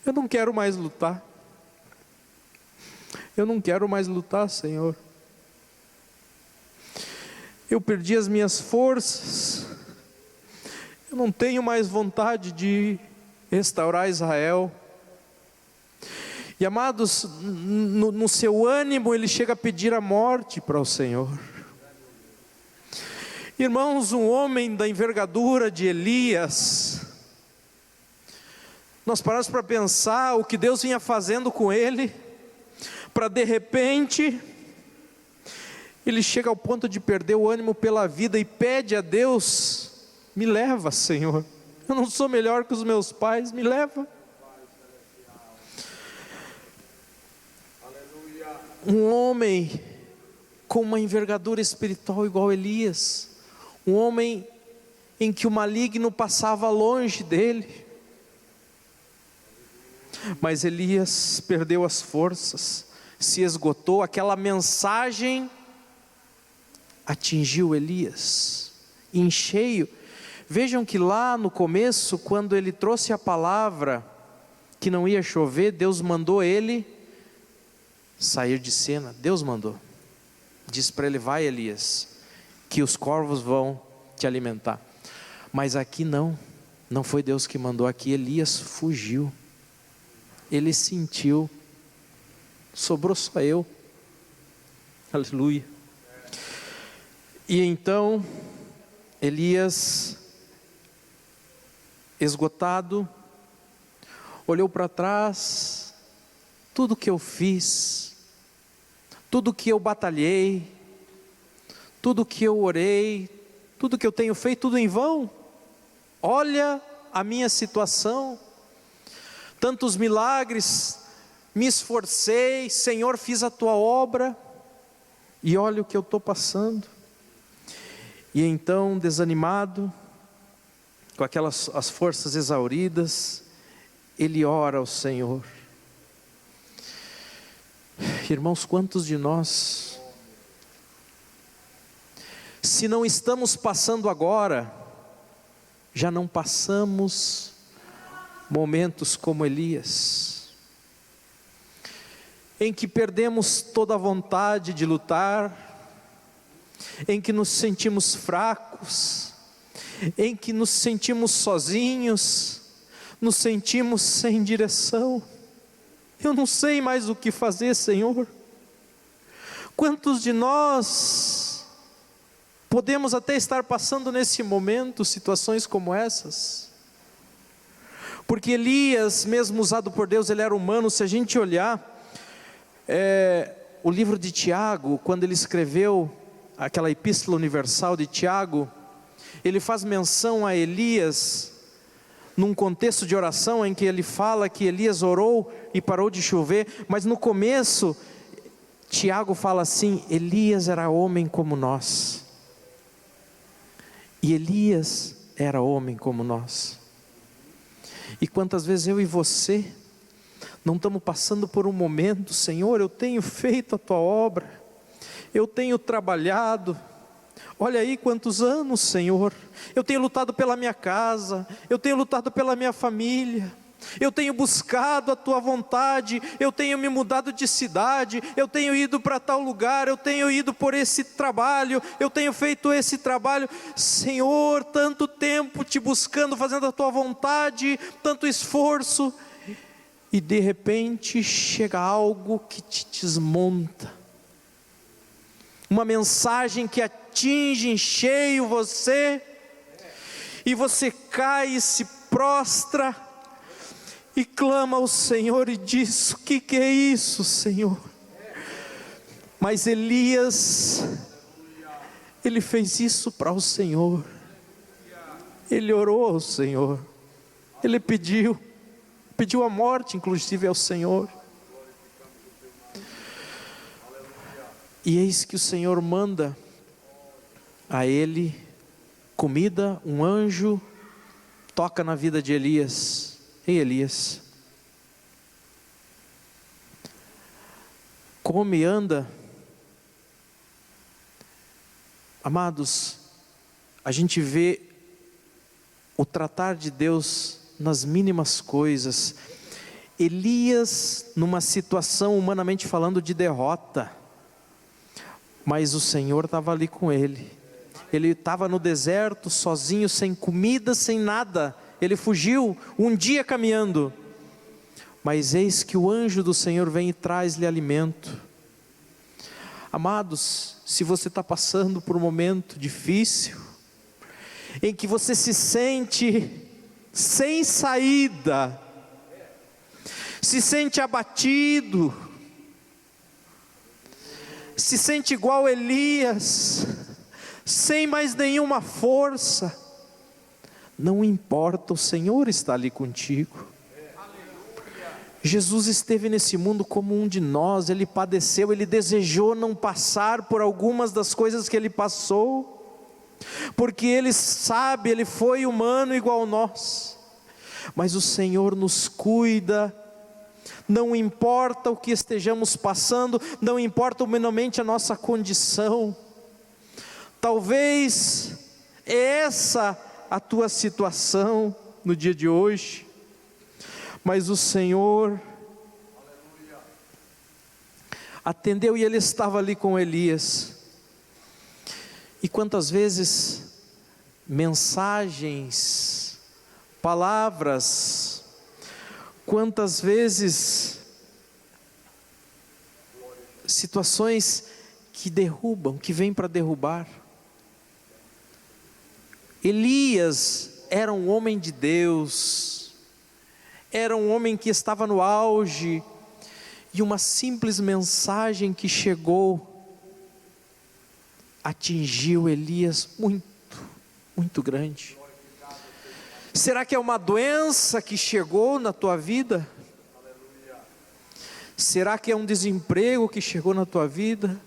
eu não quero mais lutar, eu não quero mais lutar, Senhor, eu perdi as minhas forças, eu não tenho mais vontade de restaurar Israel. E amados, no seu ânimo, ele chega a pedir a morte para o Senhor. Irmãos, um homem da envergadura de Elias, nós paramos para pensar o que Deus vinha fazendo com ele, para de repente, ele chega ao ponto de perder o ânimo pela vida e pede a Deus: me leva, Senhor, eu não sou melhor que os meus pais, me leva. Um homem com uma envergadura espiritual igual Elias, um homem em que o maligno passava longe dele, mas Elias perdeu as forças, se esgotou, aquela mensagem atingiu Elias em cheio. Vejam que lá no começo, quando ele trouxe a palavra que não ia chover, Deus mandou ele sair de cena. Deus mandou, disse para ele: vai, Elias, que os corvos vão te alimentar. Mas aqui não foi Deus que mandou, aqui Elias fugiu. Ele sentiu, sobrou só eu. Aleluia. E então Elias, esgotado, olhou para trás: tudo que eu fiz, tudo que eu batalhei, tudo que eu orei, tudo que eu tenho feito, tudo em vão. Olha a minha situação, tantos milagres, me esforcei, Senhor, fiz a tua obra, e olha o que eu estou passando. E então, desanimado, com as forças exauridas, ele ora ao Senhor. Irmãos, quantos de nós, se não estamos passando agora, já não passamos momentos como Elias, em que perdemos toda a vontade de lutar, em que nos sentimos fracos, em que nos sentimos sozinhos, nos sentimos sem direção. Eu não sei mais o que fazer, Senhor. Quantos de nós podemos até estar passando nesse momento situações como essas? Porque Elias, mesmo usado por Deus, ele era humano. Se a gente olhar o livro de Tiago, quando ele escreveu aquela epístola universal de Tiago, ele faz menção a Elias num contexto de oração em que ele fala que Elias orou e parou de chover, mas no começo Tiago fala assim: Elias era homem como nós. E Elias era homem como nós. E quantas vezes eu e você não estamos passando por um momento: Senhor, eu tenho feito a tua obra, eu tenho trabalhado, olha aí quantos anos, Senhor, eu tenho lutado pela minha casa, eu tenho lutado pela minha família, eu tenho buscado a tua vontade, eu tenho me mudado de cidade, eu tenho ido para tal lugar, eu tenho ido por esse trabalho, eu tenho feito esse trabalho, Senhor, tanto tempo te buscando, fazendo a tua vontade, tanto esforço, e de repente chega algo que te desmonta, uma mensagem que atinge em cheio você, e você cai e se prostra, e clama ao Senhor e diz: o que é isso, Senhor? Mas Elias, ele fez isso para o Senhor, ele orou ao Senhor, ele pediu a morte inclusive ao Senhor. E eis que o Senhor manda a ele comida, um anjo toca na vida de Elias. Ei, Elias, come e anda. Amados, a gente vê o tratar de Deus nas mínimas coisas. Elias, numa situação humanamente falando de derrota, mas o Senhor estava ali com ele. Ele estava no deserto, sozinho, sem comida, sem nada. Ele fugiu um dia caminhando, mas eis que o anjo do Senhor vem e traz-lhe alimento. Amados, se você está passando por um momento difícil, em que você se sente sem saída, se sente abatido, se sente igual Elias, sem mais nenhuma força, não importa, o Senhor está ali contigo. Jesus esteve nesse mundo como um de nós, Ele padeceu, Ele desejou não passar por algumas das coisas que Ele passou, porque Ele sabe, Ele foi humano igual a nós, mas o Senhor nos cuida, não importa o que estejamos passando, não importa humanamente a nossa condição. Talvez essa a tua situação no dia de hoje, mas o Senhor atendeu e Ele estava ali com Elias. E quantas vezes mensagens, palavras, quantas vezes situações que derrubam, que vêm para derrubar. Elias era um homem de Deus, era um homem que estava no auge, e uma simples mensagem que chegou, atingiu Elias muito grande. Será que é uma doença que chegou na tua vida? Será que é um desemprego que chegou na tua vida?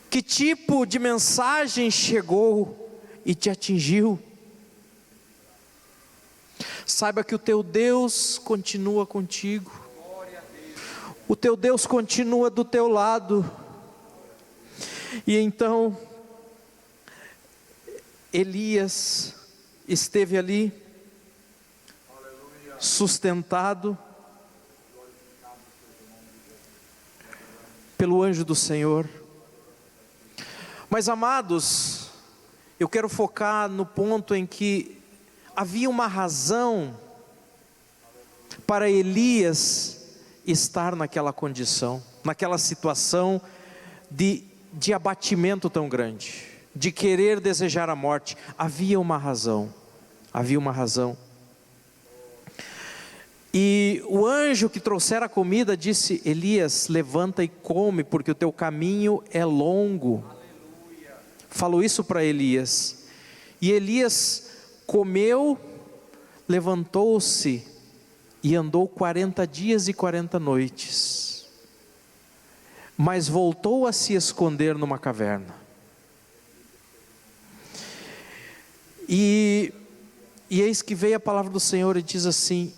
Que tipo de mensagem chegou e te atingiu? Saiba que o teu Deus continua contigo. O teu Deus continua do teu lado. E então, Elias esteve ali, sustentado pelo anjo do Senhor. Mas, amados, eu quero focar no ponto em que havia uma razão para Elias estar naquela condição, naquela situação de abatimento tão grande, de querer desejar a morte. Havia uma razão. E o anjo que trouxera a comida disse: Elias, levanta e come, porque o teu caminho é longo. Falou isso para Elias. E Elias comeu, levantou-se e andou 40 dias e 40 noites. Mas voltou a se esconder numa caverna. E eis que veio a palavra do Senhor e diz assim: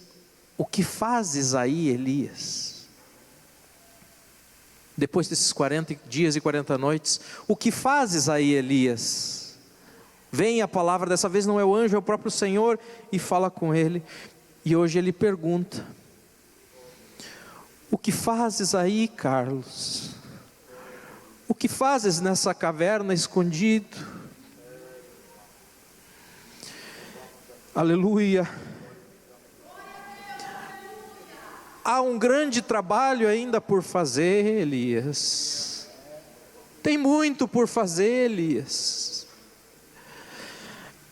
o que fazes aí, Elias? Depois desses 40 dias e 40 noites, o que fazes aí, Elias? Vem a palavra, dessa vez não é o anjo, é o próprio Senhor, e fala com ele. E hoje ele pergunta: o que fazes aí, Carlos? O que fazes nessa caverna escondido? Aleluia. Há um grande trabalho ainda por fazer, Elias. Tem muito por fazer, Elias.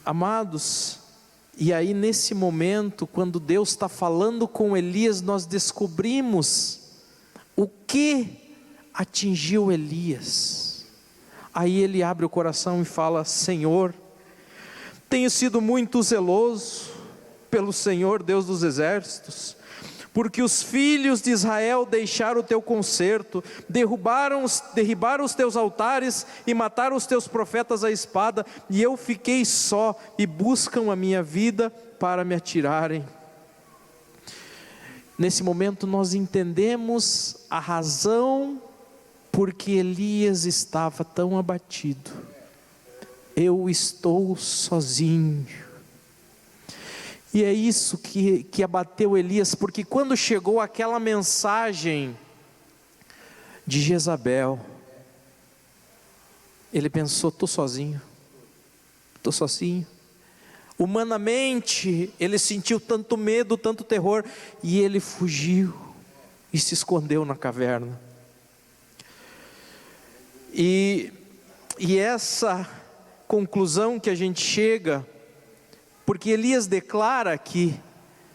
Amados, e aí nesse momento, quando Deus está falando com Elias, nós descobrimos o que atingiu Elias. Aí ele abre o coração e fala: Senhor, tenho sido muito zeloso pelo Senhor, Deus dos exércitos, porque os filhos de Israel deixaram o teu concerto, derribaram os teus altares e mataram os teus profetas à espada, e eu fiquei só, e buscam a minha vida para me atirarem. Nesse momento nós entendemos a razão porque Elias estava tão abatido. Eu estou sozinho. E é isso que abateu Elias, porque quando chegou aquela mensagem de Jezabel, ele pensou: estou sozinho. Humanamente, ele sentiu tanto medo, tanto terror, e ele fugiu e se escondeu na caverna. E essa conclusão que a gente chega, porque Elias declara que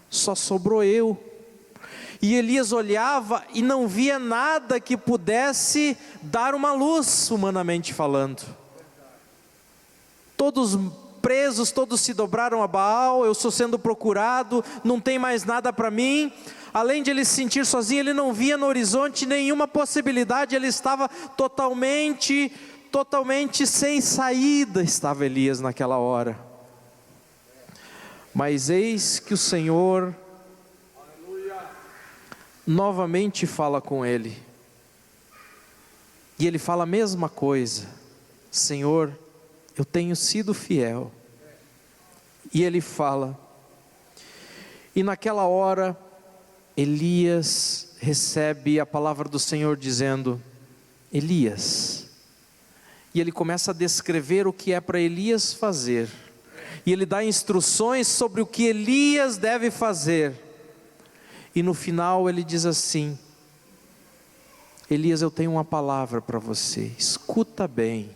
só sobrou eu. E Elias olhava e não via nada que pudesse dar uma luz, humanamente falando. Todos presos, todos se dobraram a Baal, eu estou sendo procurado, não tem mais nada para mim. Além de ele se sentir sozinho, ele não via no horizonte nenhuma possibilidade, ele estava totalmente sem saída, estava Elias naquela hora. Mas eis que o Senhor novamente fala com ele. E ele fala a mesma coisa: Senhor, eu tenho sido fiel. E ele fala, e naquela hora, Elias recebe a palavra do Senhor dizendo: Elias. E ele começa a descrever o que é para Elias fazer. E ele dá instruções sobre o que Elias deve fazer. E no final ele diz assim: Elias, eu tenho uma palavra para você, escuta bem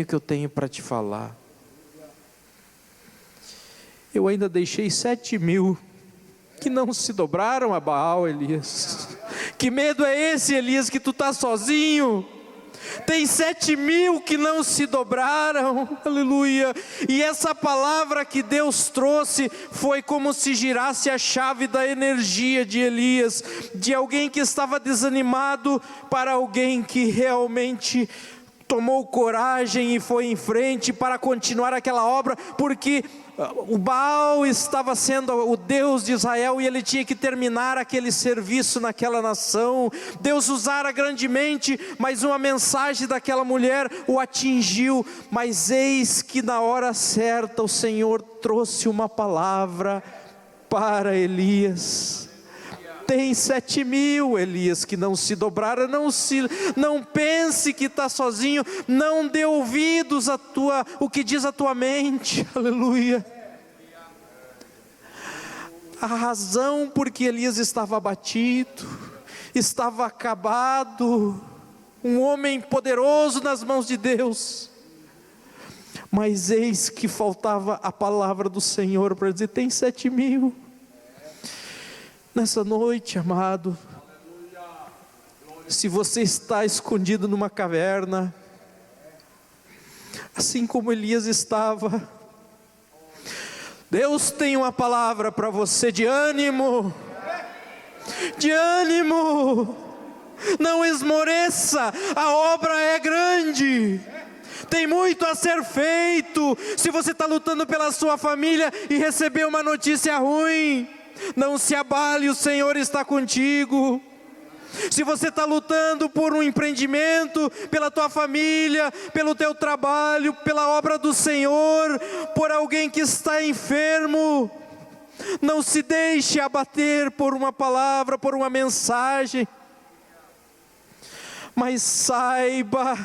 o que eu tenho para te falar. Eu ainda deixei 7.000 que não se dobraram a Baal, Elias. Que medo é esse, Elias, que tu está sozinho? Tem 7.000 que não se dobraram, aleluia. E essa palavra que Deus trouxe foi como se girasse a chave da energia de Elias, de alguém que estava desanimado para alguém que realmente tomou coragem e foi em frente para continuar aquela obra, porque o Baal estava sendo o Deus de Israel e ele tinha que terminar aquele serviço naquela nação. Deus usara grandemente, mas uma mensagem daquela mulher o atingiu. Mas eis que na hora certa o Senhor trouxe uma palavra para Elias. Tem 7.000, Elias, que não se dobraram. Não pense que está sozinho. Não dê ouvidos o que diz a tua mente, aleluia. A razão por que Elias estava abatido, estava acabado, um homem poderoso nas mãos de Deus, mas eis que faltava a palavra do Senhor para dizer: tem 7.000. Nessa noite, amado, se você está escondido numa caverna, assim como Elias estava, Deus tem uma palavra para você de ânimo, não esmoreça, a obra é grande, tem muito a ser feito. Se você está lutando pela sua família e recebeu uma notícia ruim, não se abale, o Senhor está contigo. Se você está lutando por um empreendimento, pela tua família, pelo teu trabalho, pela obra do Senhor, por alguém que está enfermo, não se deixe abater por uma palavra, por uma mensagem. Mas saiba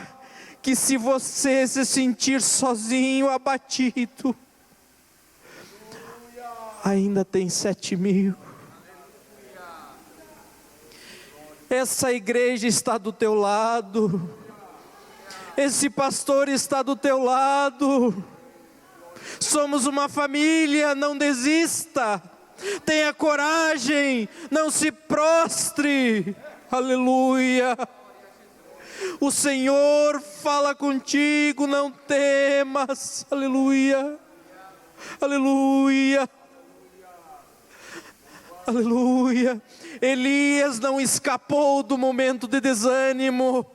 que se você se sentir sozinho, abatido, ainda tem 7.000. Essa igreja está do teu lado, esse pastor está do teu lado, somos uma família. Não desista, tenha coragem, não se prostre, aleluia. O Senhor fala contigo, não temas, aleluia, aleluia, aleluia. Elias não escapou do momento de desânimo.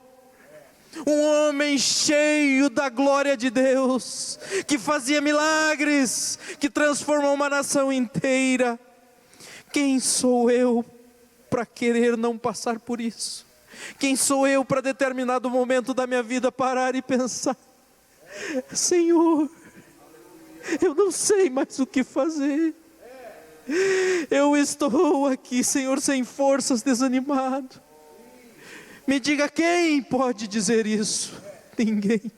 Um homem cheio da glória de Deus, que fazia milagres, que transformou uma nação inteira. Quem sou eu para querer não passar por isso? Quem sou eu para determinado momento da minha vida parar e pensar: Senhor, eu não sei mais o que fazer. Eu estou aqui, Senhor, sem forças, desanimado. Me diga, quem pode dizer isso? Ninguém.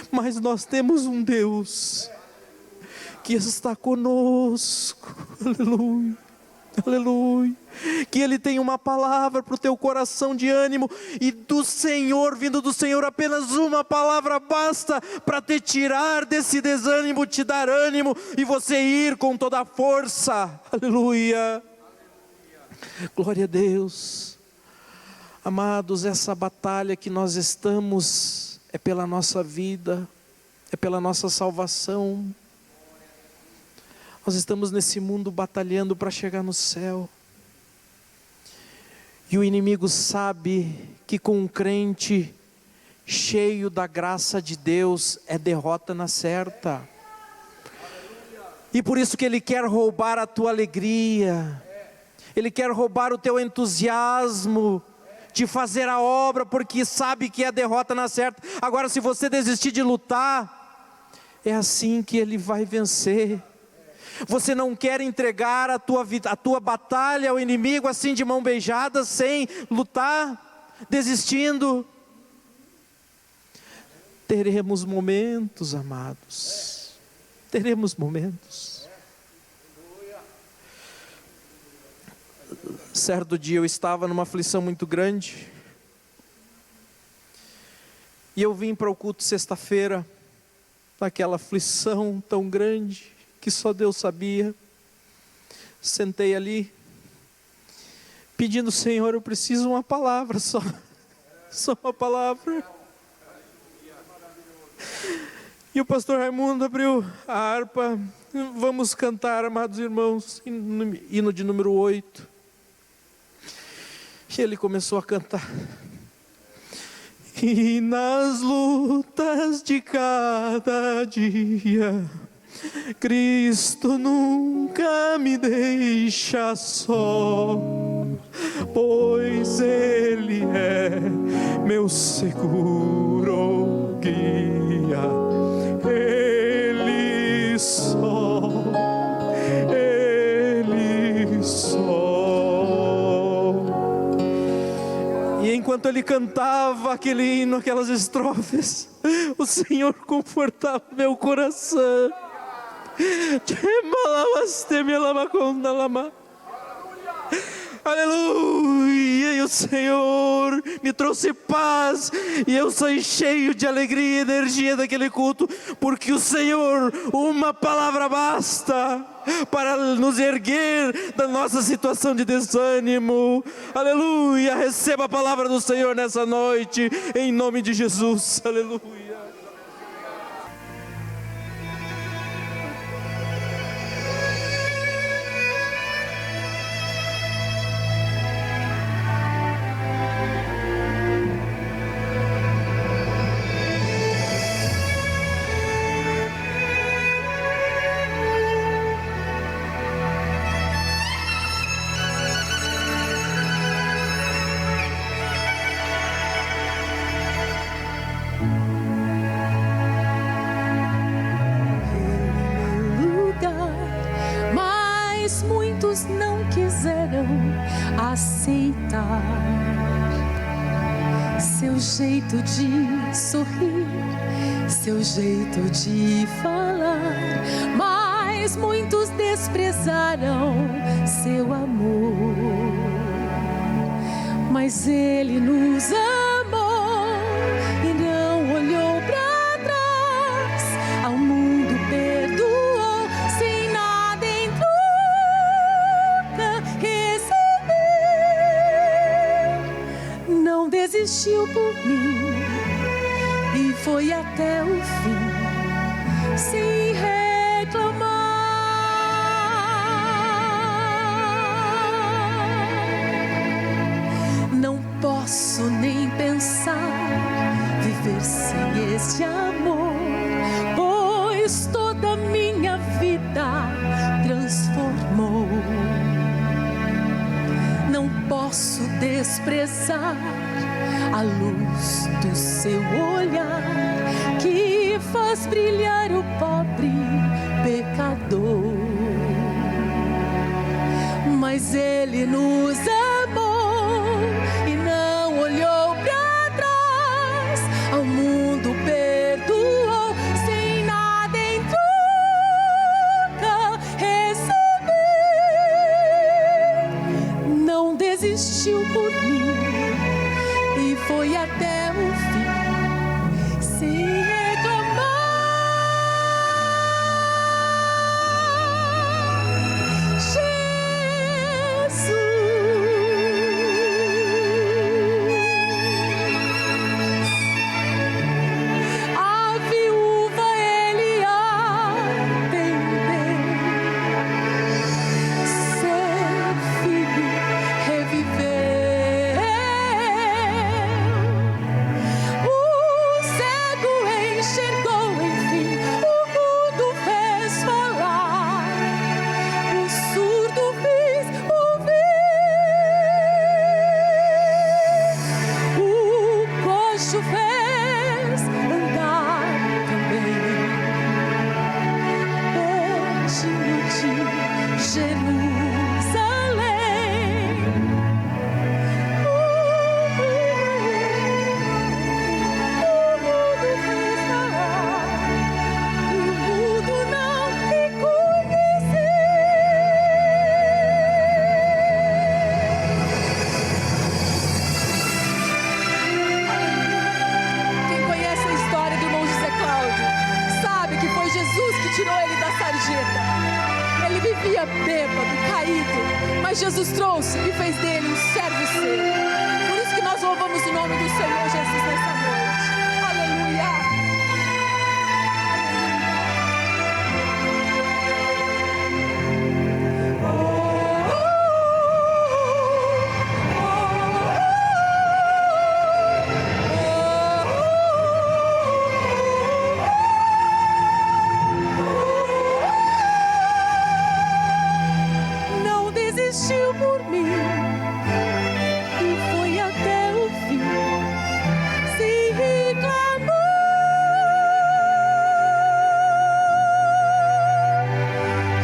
Mas nós temos um Deus que está conosco, aleluia, aleluia. Que Ele tem uma palavra para o teu coração de ânimo, e do Senhor, vindo do Senhor, apenas uma palavra basta para te tirar desse desânimo, te dar ânimo, e você ir com toda a força, aleluia, glória a Deus. Amados, essa batalha que nós estamos, é pela nossa vida, é pela nossa salvação. Nós estamos nesse mundo batalhando para chegar no céu. E o inimigo sabe que com um crente cheio da graça de Deus é derrota na certa. E por isso que ele quer roubar a tua alegria. Ele quer roubar o teu entusiasmo de fazer a obra, porque sabe que a derrota não é certa. Agora, se você desistir de lutar, é assim que ele vai vencer. Você não quer entregar a tua batalha ao inimigo assim de mão beijada, sem lutar, desistindo. Teremos momentos, amados, teremos momentos. Certo dia eu estava numa aflição muito grande, e eu vim para o culto sexta-feira, naquela aflição tão grande, que só Deus sabia. Sentei ali, pedindo: Senhor, eu preciso uma palavra só uma palavra. E o pastor Raimundo abriu a harpa. Vamos cantar, amados irmãos, hino de número 8. E ele começou a cantar. E nas lutas de cada dia, Cristo nunca me deixa só, pois Ele é meu seguro guia. Ele só. E enquanto ele cantava aquele hino, aquelas estrofes, o Senhor confortava meu coração. Aleluia! E o Senhor me trouxe paz, e eu saí cheio de alegria e energia daquele culto, porque o Senhor, uma palavra basta para nos erguer da nossa situação de desânimo. Aleluia! Receba a palavra do Senhor nessa noite, em nome de Jesus. Aleluia! Não quiseram aceitar seu jeito de sorrir, seu jeito de falar, mas muitos desprezaram seu amor. Mas Ele nos amou e não olhou para trás, ao mundo perdoou, sem nada em troca receber. Não desistiu por mim e foi até o fim, sem reclamar. Não posso nem pensar viver sem este amor, pois toda minha vida transformou. Não posso desprezar a luz do seu olhar, que faz brilhar o pobre pecador. Mas Ele nos amou e não olhou para trás, ao mundo perdoou, sem nada em troca receber. Não desistiu por mim e foi até o fim, sem reclamar. A viúva Ele atendeu, seu filho reviveu, o cego dia bêbado, caído, mas Jesus trouxe e fez dele um servo seu. Por isso que nós louvamos o nome do Senhor Jesus nessa noite. Aleluia. Não desistiu por mim e foi até o fim, sem reclamar. Jesus,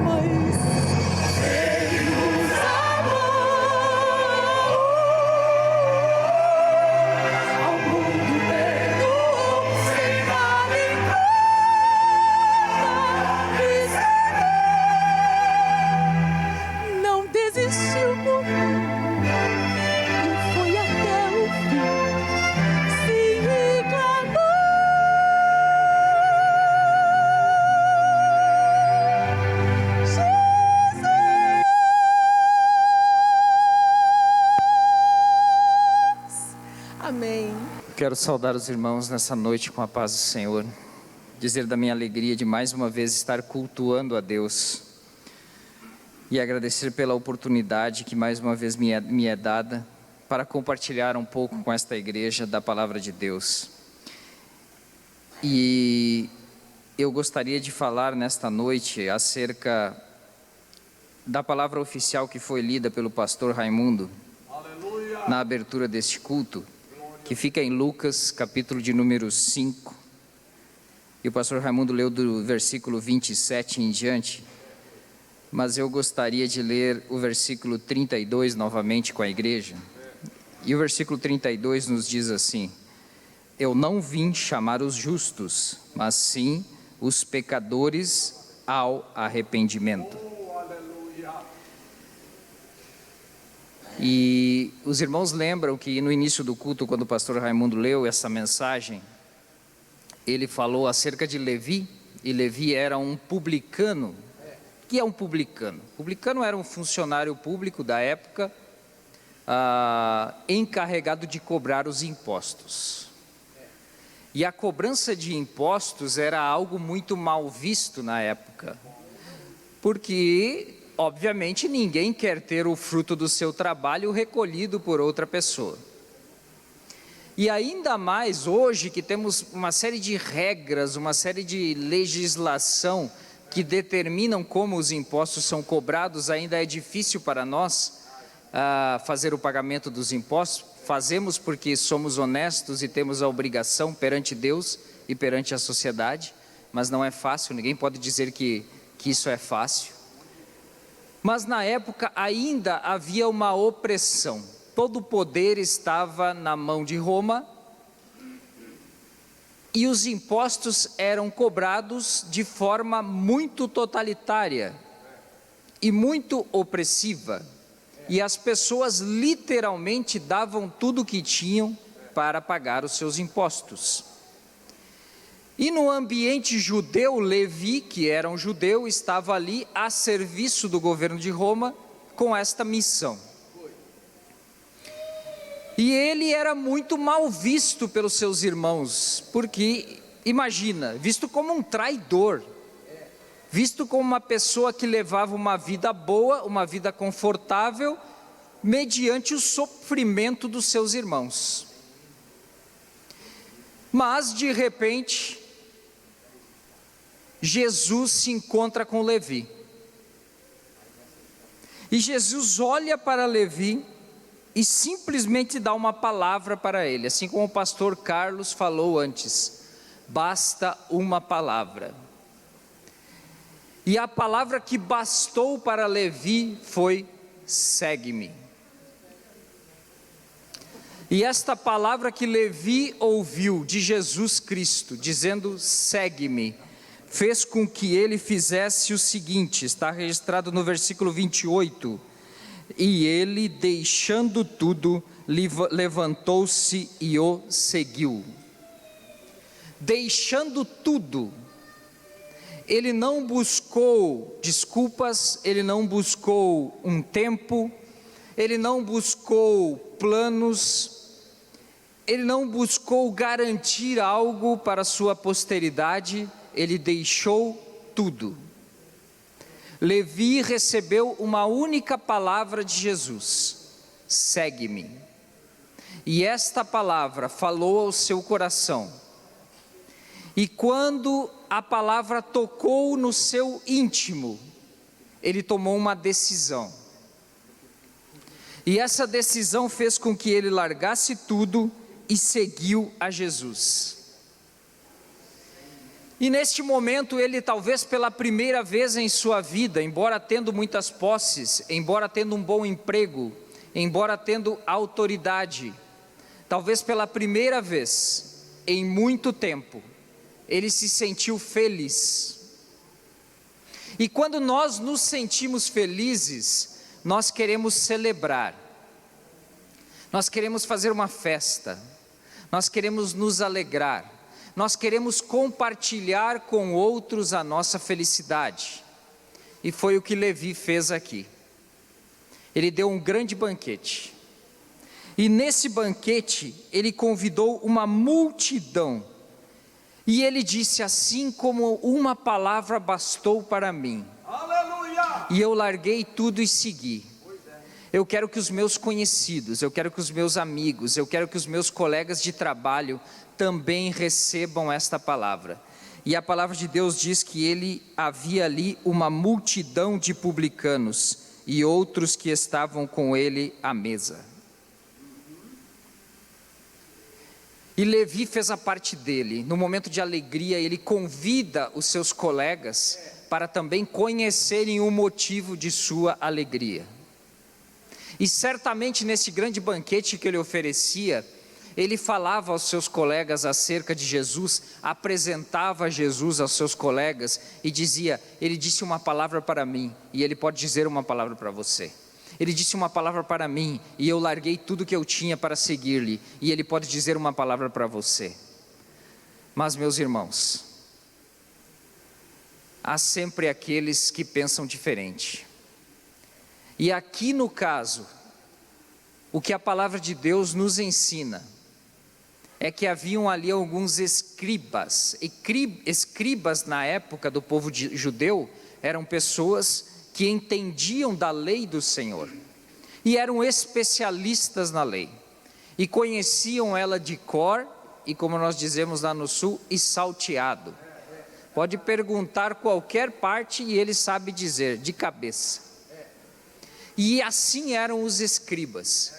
mas Ele nos amou. Ao mundo perdoou, sem nada em troca, e não desistiu por mim, e foi até o fim, sem reclamar. Jesus. Amém. Quero saudar os irmãos nessa noite com a paz do Senhor, dizer da minha alegria de mais uma vez estar cultuando a Deus e agradecer pela oportunidade que mais uma vez me é dada para compartilhar um pouco com esta igreja da palavra de Deus. E eu gostaria de falar nesta noite acerca da palavra oficial que foi lida pelo pastor Raimundo na abertura deste culto, que fica em Lucas, capítulo de número 5, e o pastor Raimundo leu do versículo 27 em diante, mas eu gostaria de ler o versículo 32 novamente com a igreja. E o versículo 32 nos diz assim: eu não vim chamar os justos, mas sim os pecadores ao arrependimento. E os irmãos lembram que no início do culto, quando o pastor Raimundo leu essa mensagem, ele falou acerca de Levi, e Levi era um publicano. O que é um publicano? Publicano era um funcionário público da época, encarregado de cobrar os impostos. E a cobrança de impostos era algo muito mal visto na época, porque obviamente ninguém quer ter o fruto do seu trabalho recolhido por outra pessoa. E ainda mais hoje que temos uma série de regras, uma série de legislação que determinam como os impostos são cobrados, ainda é difícil para nós fazer o pagamento dos impostos. Fazemos porque somos honestos e temos a obrigação perante Deus e perante a sociedade, mas não é fácil, ninguém pode dizer que isso é fácil. Mas na época ainda havia uma opressão, todo o poder estava na mão de Roma e os impostos eram cobrados de forma muito totalitária e muito opressiva. E as pessoas literalmente davam tudo o que tinham para pagar os seus impostos. E no ambiente judeu, Levi, que era um judeu, estava ali a serviço do governo de Roma com esta missão. E ele era muito mal visto pelos seus irmãos, porque, imagina, visto como um traidor, visto como uma pessoa que levava uma vida boa, uma vida confortável, mediante o sofrimento dos seus irmãos. Mas, de repente, Jesus se encontra com Levi. E Jesus olha para Levi e simplesmente dá uma palavra para ele, assim como o pastor Carlos falou antes, basta uma palavra. E a palavra que bastou para Levi foi: segue-me. E esta palavra que Levi ouviu de Jesus Cristo, dizendo segue-me, fez com que ele fizesse o seguinte, está registrado no versículo 28, E ele, deixando tudo, levantou-se e o seguiu. Deixando tudo, ele não buscou desculpas, ele não buscou um tempo, ele não buscou planos, ele não buscou garantir algo para sua posteridade, ele deixou tudo. Levi recebeu uma única palavra de Jesus: segue-me. E esta palavra falou ao seu coração. E quando a palavra tocou no seu íntimo, ele tomou uma decisão. E essa decisão fez com que ele largasse tudo e seguiu a Jesus. E neste momento ele, talvez pela primeira vez em sua vida, embora tendo muitas posses, embora tendo um bom emprego, embora tendo autoridade, talvez pela primeira vez em muito tempo, ele se sentiu feliz. E quando nós nos sentimos felizes, nós queremos celebrar, nós queremos fazer uma festa, nós queremos nos alegrar, nós queremos compartilhar com outros a nossa felicidade. E foi o que Levi fez aqui. Ele deu um grande banquete. E nesse banquete, ele convidou uma multidão. E ele disse: assim como uma palavra bastou para mim. Aleluia! E eu larguei tudo e segui. Eu quero que os meus conhecidos, eu quero que os meus amigos, eu quero que os meus colegas de trabalho também recebam esta palavra. E a palavra de Deus diz que ele havia ali uma multidão de publicanos e outros que estavam com ele à mesa. E Levi fez a parte dele. No momento de alegria, ele convida os seus colegas para também conhecerem o motivo de sua alegria. E certamente nesse grande banquete que ele oferecia, ele falava aos seus colegas acerca de Jesus, apresentava Jesus aos seus colegas e dizia: ele disse uma palavra para mim e ele pode dizer uma palavra para você. Ele disse uma palavra para mim e eu larguei tudo que eu tinha para seguir-lhe, e ele pode dizer uma palavra para você. Mas, meus irmãos, há sempre aqueles que pensam diferente. E aqui no caso, o que a palavra de Deus nos ensina é que haviam ali alguns escribas. Escribas na época do povo judeu eram pessoas que entendiam da lei do Senhor e eram especialistas na lei e conheciam ela de cor e, como nós dizemos lá no sul, e salteado. Pode perguntar qualquer parte e ele sabe dizer de cabeça. E assim eram os escribas.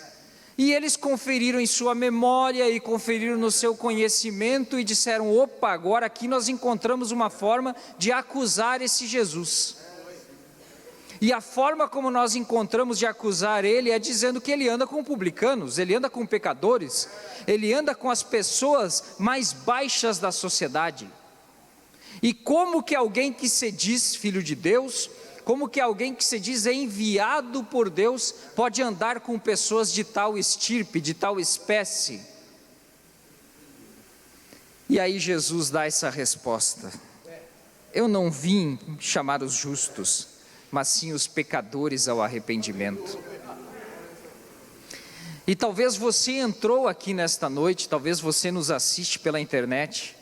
E eles conferiram em sua memória e conferiram no seu conhecimento e disseram: opa, agora aqui nós encontramos uma forma de acusar esse Jesus. E a forma como nós encontramos de acusar ele é dizendo que ele anda com publicanos, ele anda com pecadores, ele anda com as pessoas mais baixas da sociedade. E como que alguém que se diz filho de Deus, como que alguém que se diz enviado por Deus pode andar com pessoas de tal estirpe, de tal espécie? E aí Jesus dá essa resposta: eu não vim chamar os justos, mas sim os pecadores ao arrependimento. E talvez você entrou aqui nesta noite, talvez você nos assiste pela internet,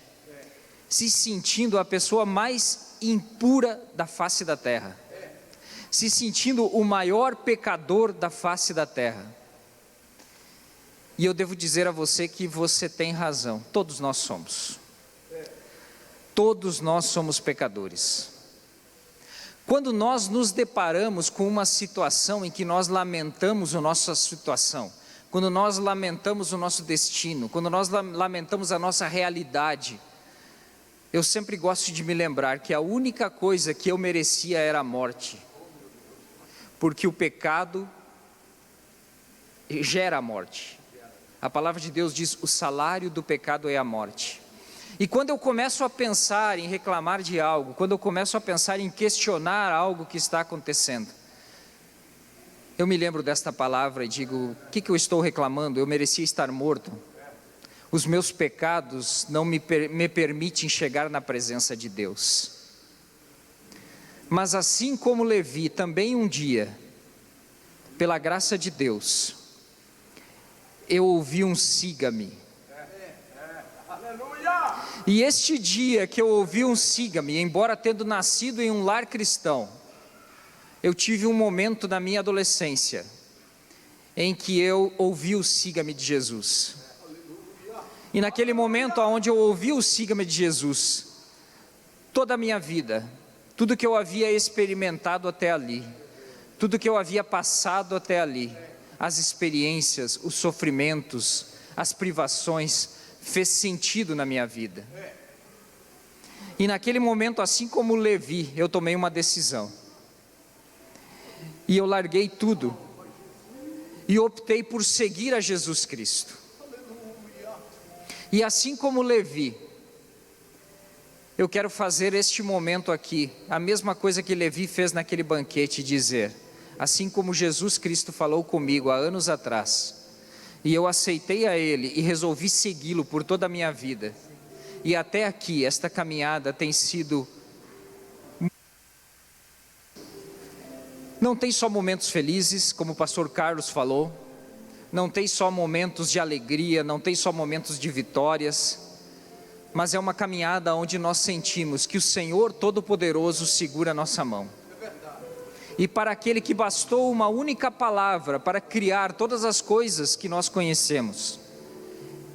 se sentindo a pessoa mais impura da face da terra, se sentindo o maior pecador da face da terra. E eu devo dizer a você que você tem razão, todos nós somos. Todos nós somos pecadores. Quando nós nos deparamos com uma situação em que nós lamentamos a nossa situação, quando nós lamentamos o nosso destino, quando nós lamentamos a nossa realidade, eu sempre gosto de me lembrar que a única coisa que eu merecia era a morte. Porque o pecado gera a morte. A palavra de Deus diz: o salário do pecado é a morte. E quando eu começo a pensar em reclamar de algo, quando eu começo a pensar em questionar algo que está acontecendo, eu me lembro desta palavra e digo: o que eu estou reclamando? Eu merecia estar morto. Os meus pecados não me permitem chegar na presença de Deus. Mas assim como Levi, também um dia, pela graça de Deus, eu ouvi um siga-me. E este dia que eu ouvi um siga-me, embora tendo nascido em um lar cristão, eu tive um momento na minha adolescência, em que eu ouvi o siga-me de Jesus. E naquele momento onde eu ouvi o siga-me de Jesus, toda a minha vida, tudo que eu havia experimentado até ali, tudo que eu havia passado até ali, as experiências, os sofrimentos, as privações, fez sentido na minha vida. E naquele momento, assim como Levi, eu tomei uma decisão. E eu larguei tudo e optei por seguir a Jesus Cristo. E assim como Levi, eu quero fazer este momento aqui, a mesma coisa que Levi fez naquele banquete, dizer: assim como Jesus Cristo falou comigo há anos atrás, e eu aceitei a Ele e resolvi segui-lo por toda a minha vida, e até aqui esta caminhada tem sido... Não tem só momentos felizes, como o pastor Carlos falou, não tem só momentos de alegria, não tem só momentos de vitórias, mas é uma caminhada onde nós sentimos que o Senhor Todo-Poderoso segura a nossa mão. E para aquele que bastou uma única palavra para criar todas as coisas que nós conhecemos,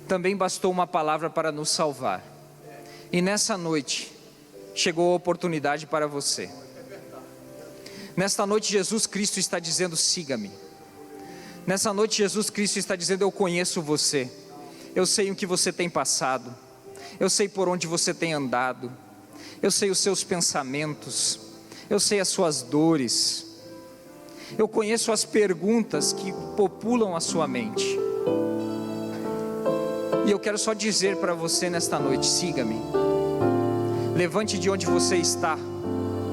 também bastou uma palavra para nos salvar. E nessa noite, chegou a oportunidade para você. Nesta noite, Jesus Cristo está dizendo: siga-me. Nessa noite, Jesus Cristo está dizendo: eu conheço você. Eu sei o que você tem passado. Eu sei por onde você tem andado. Eu sei os seus pensamentos. Eu sei as suas dores. Eu conheço as perguntas que populam a sua mente. E eu quero só dizer para você nesta noite: siga-me. Levante de onde você está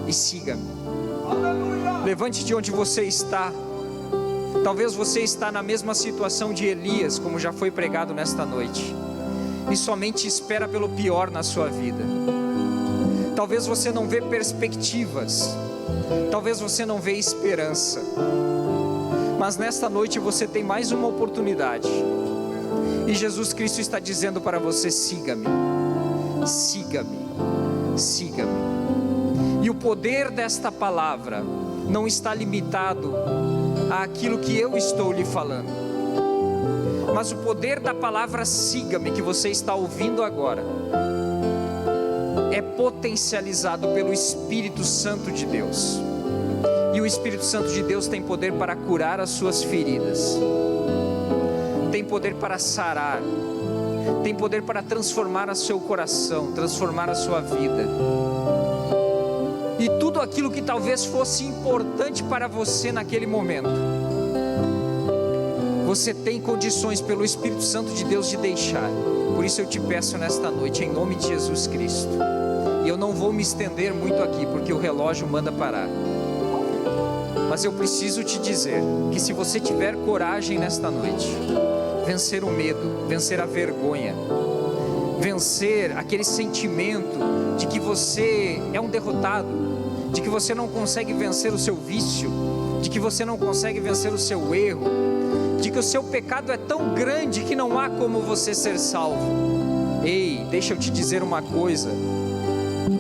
e siga-me. Levante de onde você está. Talvez você está na mesma situação de Elias, como já foi pregado nesta noite, e somente espera pelo pior na sua vida. Talvez você não vê perspectivas, talvez você não vê esperança, mas nesta noite você tem mais uma oportunidade, e Jesus Cristo está dizendo para você: siga-me, siga-me, siga-me. E o poder desta palavra não está limitado àquilo que eu estou lhe falando, mas o poder da palavra siga-me que você está ouvindo agora é potencializado pelo Espírito Santo de Deus. E o Espírito Santo de Deus tem poder para curar as suas feridas, tem poder para sarar, tem poder para transformar o seu coração, transformar a sua vida. E tudo aquilo que talvez fosse importante para você naquele momento, você tem condições pelo Espírito Santo de Deus de deixar. Por isso eu te peço nesta noite, em nome de Jesus Cristo, e eu não vou me estender muito aqui, porque o relógio manda parar, mas eu preciso te dizer que se você tiver coragem nesta noite, vencer o medo, vencer a vergonha, vencer aquele sentimento de que você é um derrotado, de que você não consegue vencer o seu vício, de que você não consegue vencer o seu erro, de que o seu pecado é tão grande que não há como você ser salvo. Ei, deixa eu te dizer uma coisa: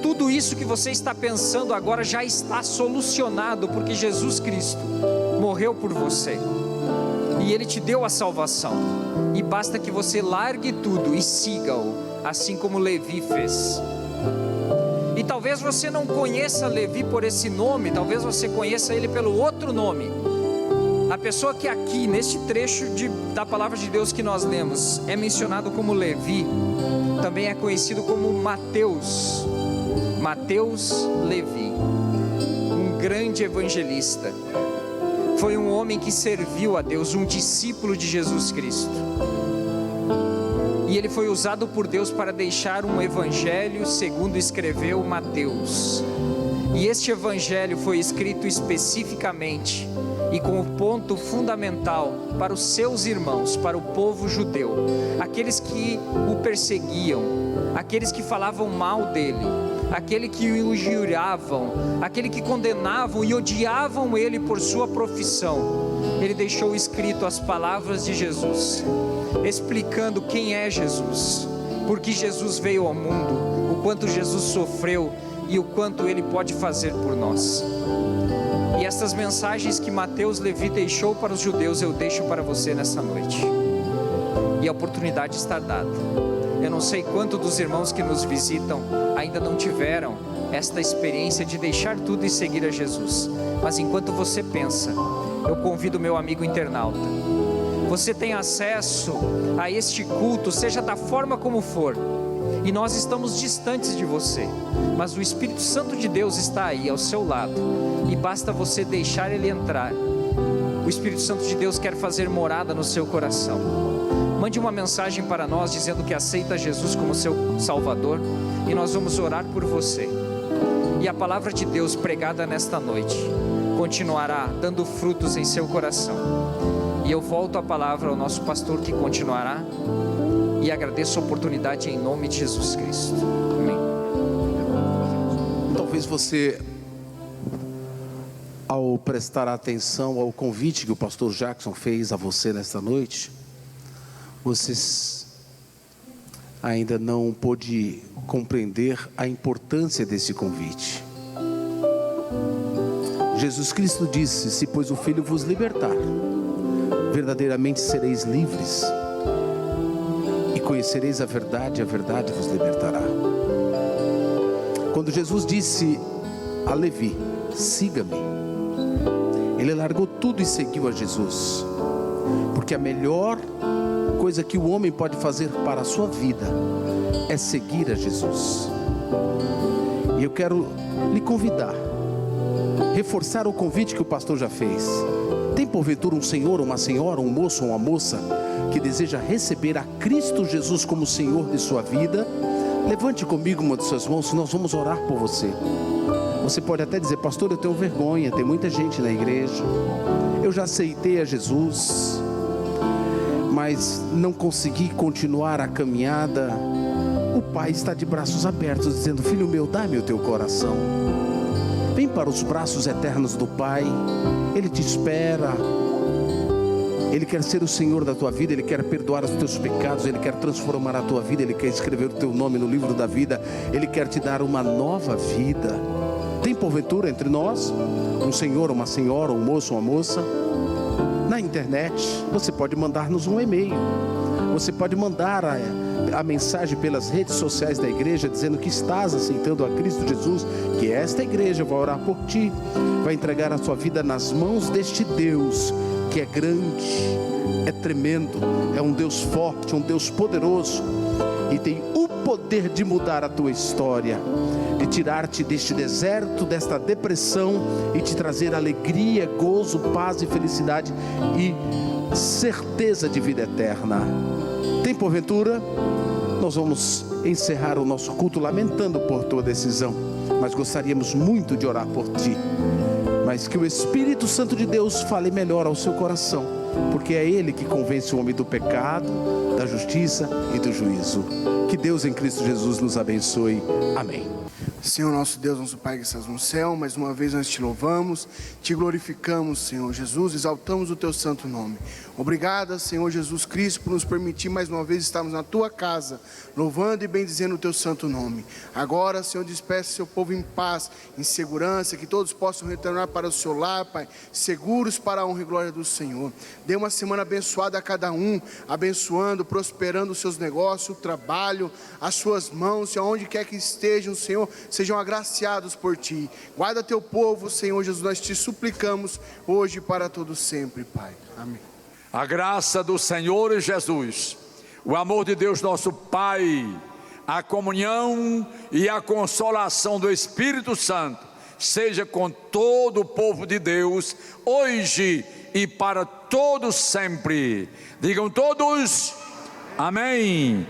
tudo isso que você está pensando agora já está solucionado, porque Jesus Cristo morreu por você e Ele te deu a salvação, e basta que você largue tudo e siga-o, assim como Levi fez. E talvez você não conheça Levi por esse nome, talvez você conheça ele pelo outro nome. A pessoa que aqui, neste trecho da palavra de Deus que nós lemos, é mencionado como Levi, também é conhecido como Mateus. Mateus Levi, um grande evangelista. Foi um homem que serviu a Deus, um discípulo de Jesus Cristo. E ele foi usado por Deus para deixar um evangelho segundo escreveu Mateus. E este evangelho foi escrito especificamente e com o ponto fundamental para os seus irmãos, para o povo judeu, aqueles que o perseguiam, aqueles que falavam mal dele, aquele que o injuriavam, aquele que condenavam e odiavam ele por sua profissão. Ele deixou escrito as palavras de Jesus, explicando quem é Jesus, porque Jesus veio ao mundo, o quanto Jesus sofreu e o quanto ele pode fazer por nós. E essas mensagens que Mateus Levi deixou para os judeus, eu deixo para você nessa noite. E a oportunidade está dada. Eu não sei quantos dos irmãos que nos visitam ainda não tiveram esta experiência de deixar tudo e seguir a Jesus. Mas enquanto você pensa, eu convido meu amigo internauta. Você tem acesso a este culto, seja da forma como for. E nós estamos distantes de você, mas o Espírito Santo de Deus está aí ao seu lado, e basta você deixar ele entrar. O Espírito Santo de Deus quer fazer morada no seu coração. Mande uma mensagem para nós dizendo que aceita Jesus como seu Salvador, e nós vamos orar por você. E a palavra de Deus pregada nesta noite continuará dando frutos em seu coração. E eu volto a palavra ao nosso pastor, que continuará. E agradeço a oportunidade em nome de Jesus Cristo. Amém. Talvez você, ao prestar atenção ao convite que o pastor Jackson fez a você nesta noite, você ainda não pôde compreender a importância desse convite. Jesus Cristo disse: se pois o Filho vos libertar, verdadeiramente sereis livres, e conhecereis a verdade vos libertará. Quando Jesus disse a Levi: siga-me, ele largou tudo e seguiu a Jesus, porque a melhor coisa que o homem pode fazer para a sua vida é seguir a Jesus. E eu quero lhe convidar, reforçar o convite que o pastor já fez. Tem porventura um senhor, uma senhora, um moço ou uma moça que deseja receber a Cristo Jesus como Senhor de sua vida? Levante comigo uma de suas mãos, nós vamos orar por você. Você pode até dizer: pastor, eu tenho vergonha, tem muita gente na igreja, eu já aceitei a Jesus, mas não consegui continuar a caminhada. O Pai está de braços abertos dizendo: filho meu, dá-me o teu coração. Vem para os braços eternos do Pai. Ele te espera. Ele quer ser o Senhor da tua vida. Ele quer perdoar os teus pecados. Ele quer transformar a tua vida. Ele quer escrever o teu nome no livro da vida. Ele quer te dar uma nova vida. Tem porventura entre nós um senhor, uma senhora, um moço, uma moça? Na internet você pode mandar-nos um e-mail. Você pode mandar a mensagem pelas redes sociais da igreja, dizendo que estás aceitando a Cristo Jesus, que esta igreja vai orar por ti, vai entregar a sua vida nas mãos deste Deus, que é grande, é tremendo, é um Deus forte, um Deus poderoso, e tem o poder de mudar a tua história, de tirar-te deste deserto, desta depressão, e te trazer alegria, gozo, paz e felicidade, e certeza de vida eterna. Tem porventura? Nós vamos encerrar o nosso culto lamentando por tua decisão, mas gostaríamos muito de orar por ti. Mas que o Espírito Santo de Deus fale melhor ao seu coração, porque é Ele que convence o homem do pecado, da justiça e do juízo. Que Deus em Cristo Jesus nos abençoe. Amém. Senhor nosso Deus, nosso Pai que estás no céu, mais uma vez nós te louvamos, te glorificamos, Senhor Jesus, exaltamos o teu santo nome. Obrigado, Senhor Jesus Cristo, por nos permitir mais uma vez estarmos na tua casa, louvando e bendizendo o teu santo nome. Agora, Senhor, despeça seu povo em paz, em segurança, que todos possam retornar para o seu lar, Pai, seguros para a honra e glória do Senhor. Dê uma semana abençoada a cada um, abençoando, prosperando os seus negócios, o trabalho, as suas mãos, Senhor, onde quer que estejam, Senhor, sejam agraciados por ti. Guarda teu povo, Senhor Jesus, nós te suplicamos hoje e para todo sempre, Pai. Amém. A graça do Senhor Jesus, o amor de Deus nosso Pai, a comunhão e a consolação do Espírito Santo seja com todo o povo de Deus, hoje e para todos sempre. Digam todos, amém.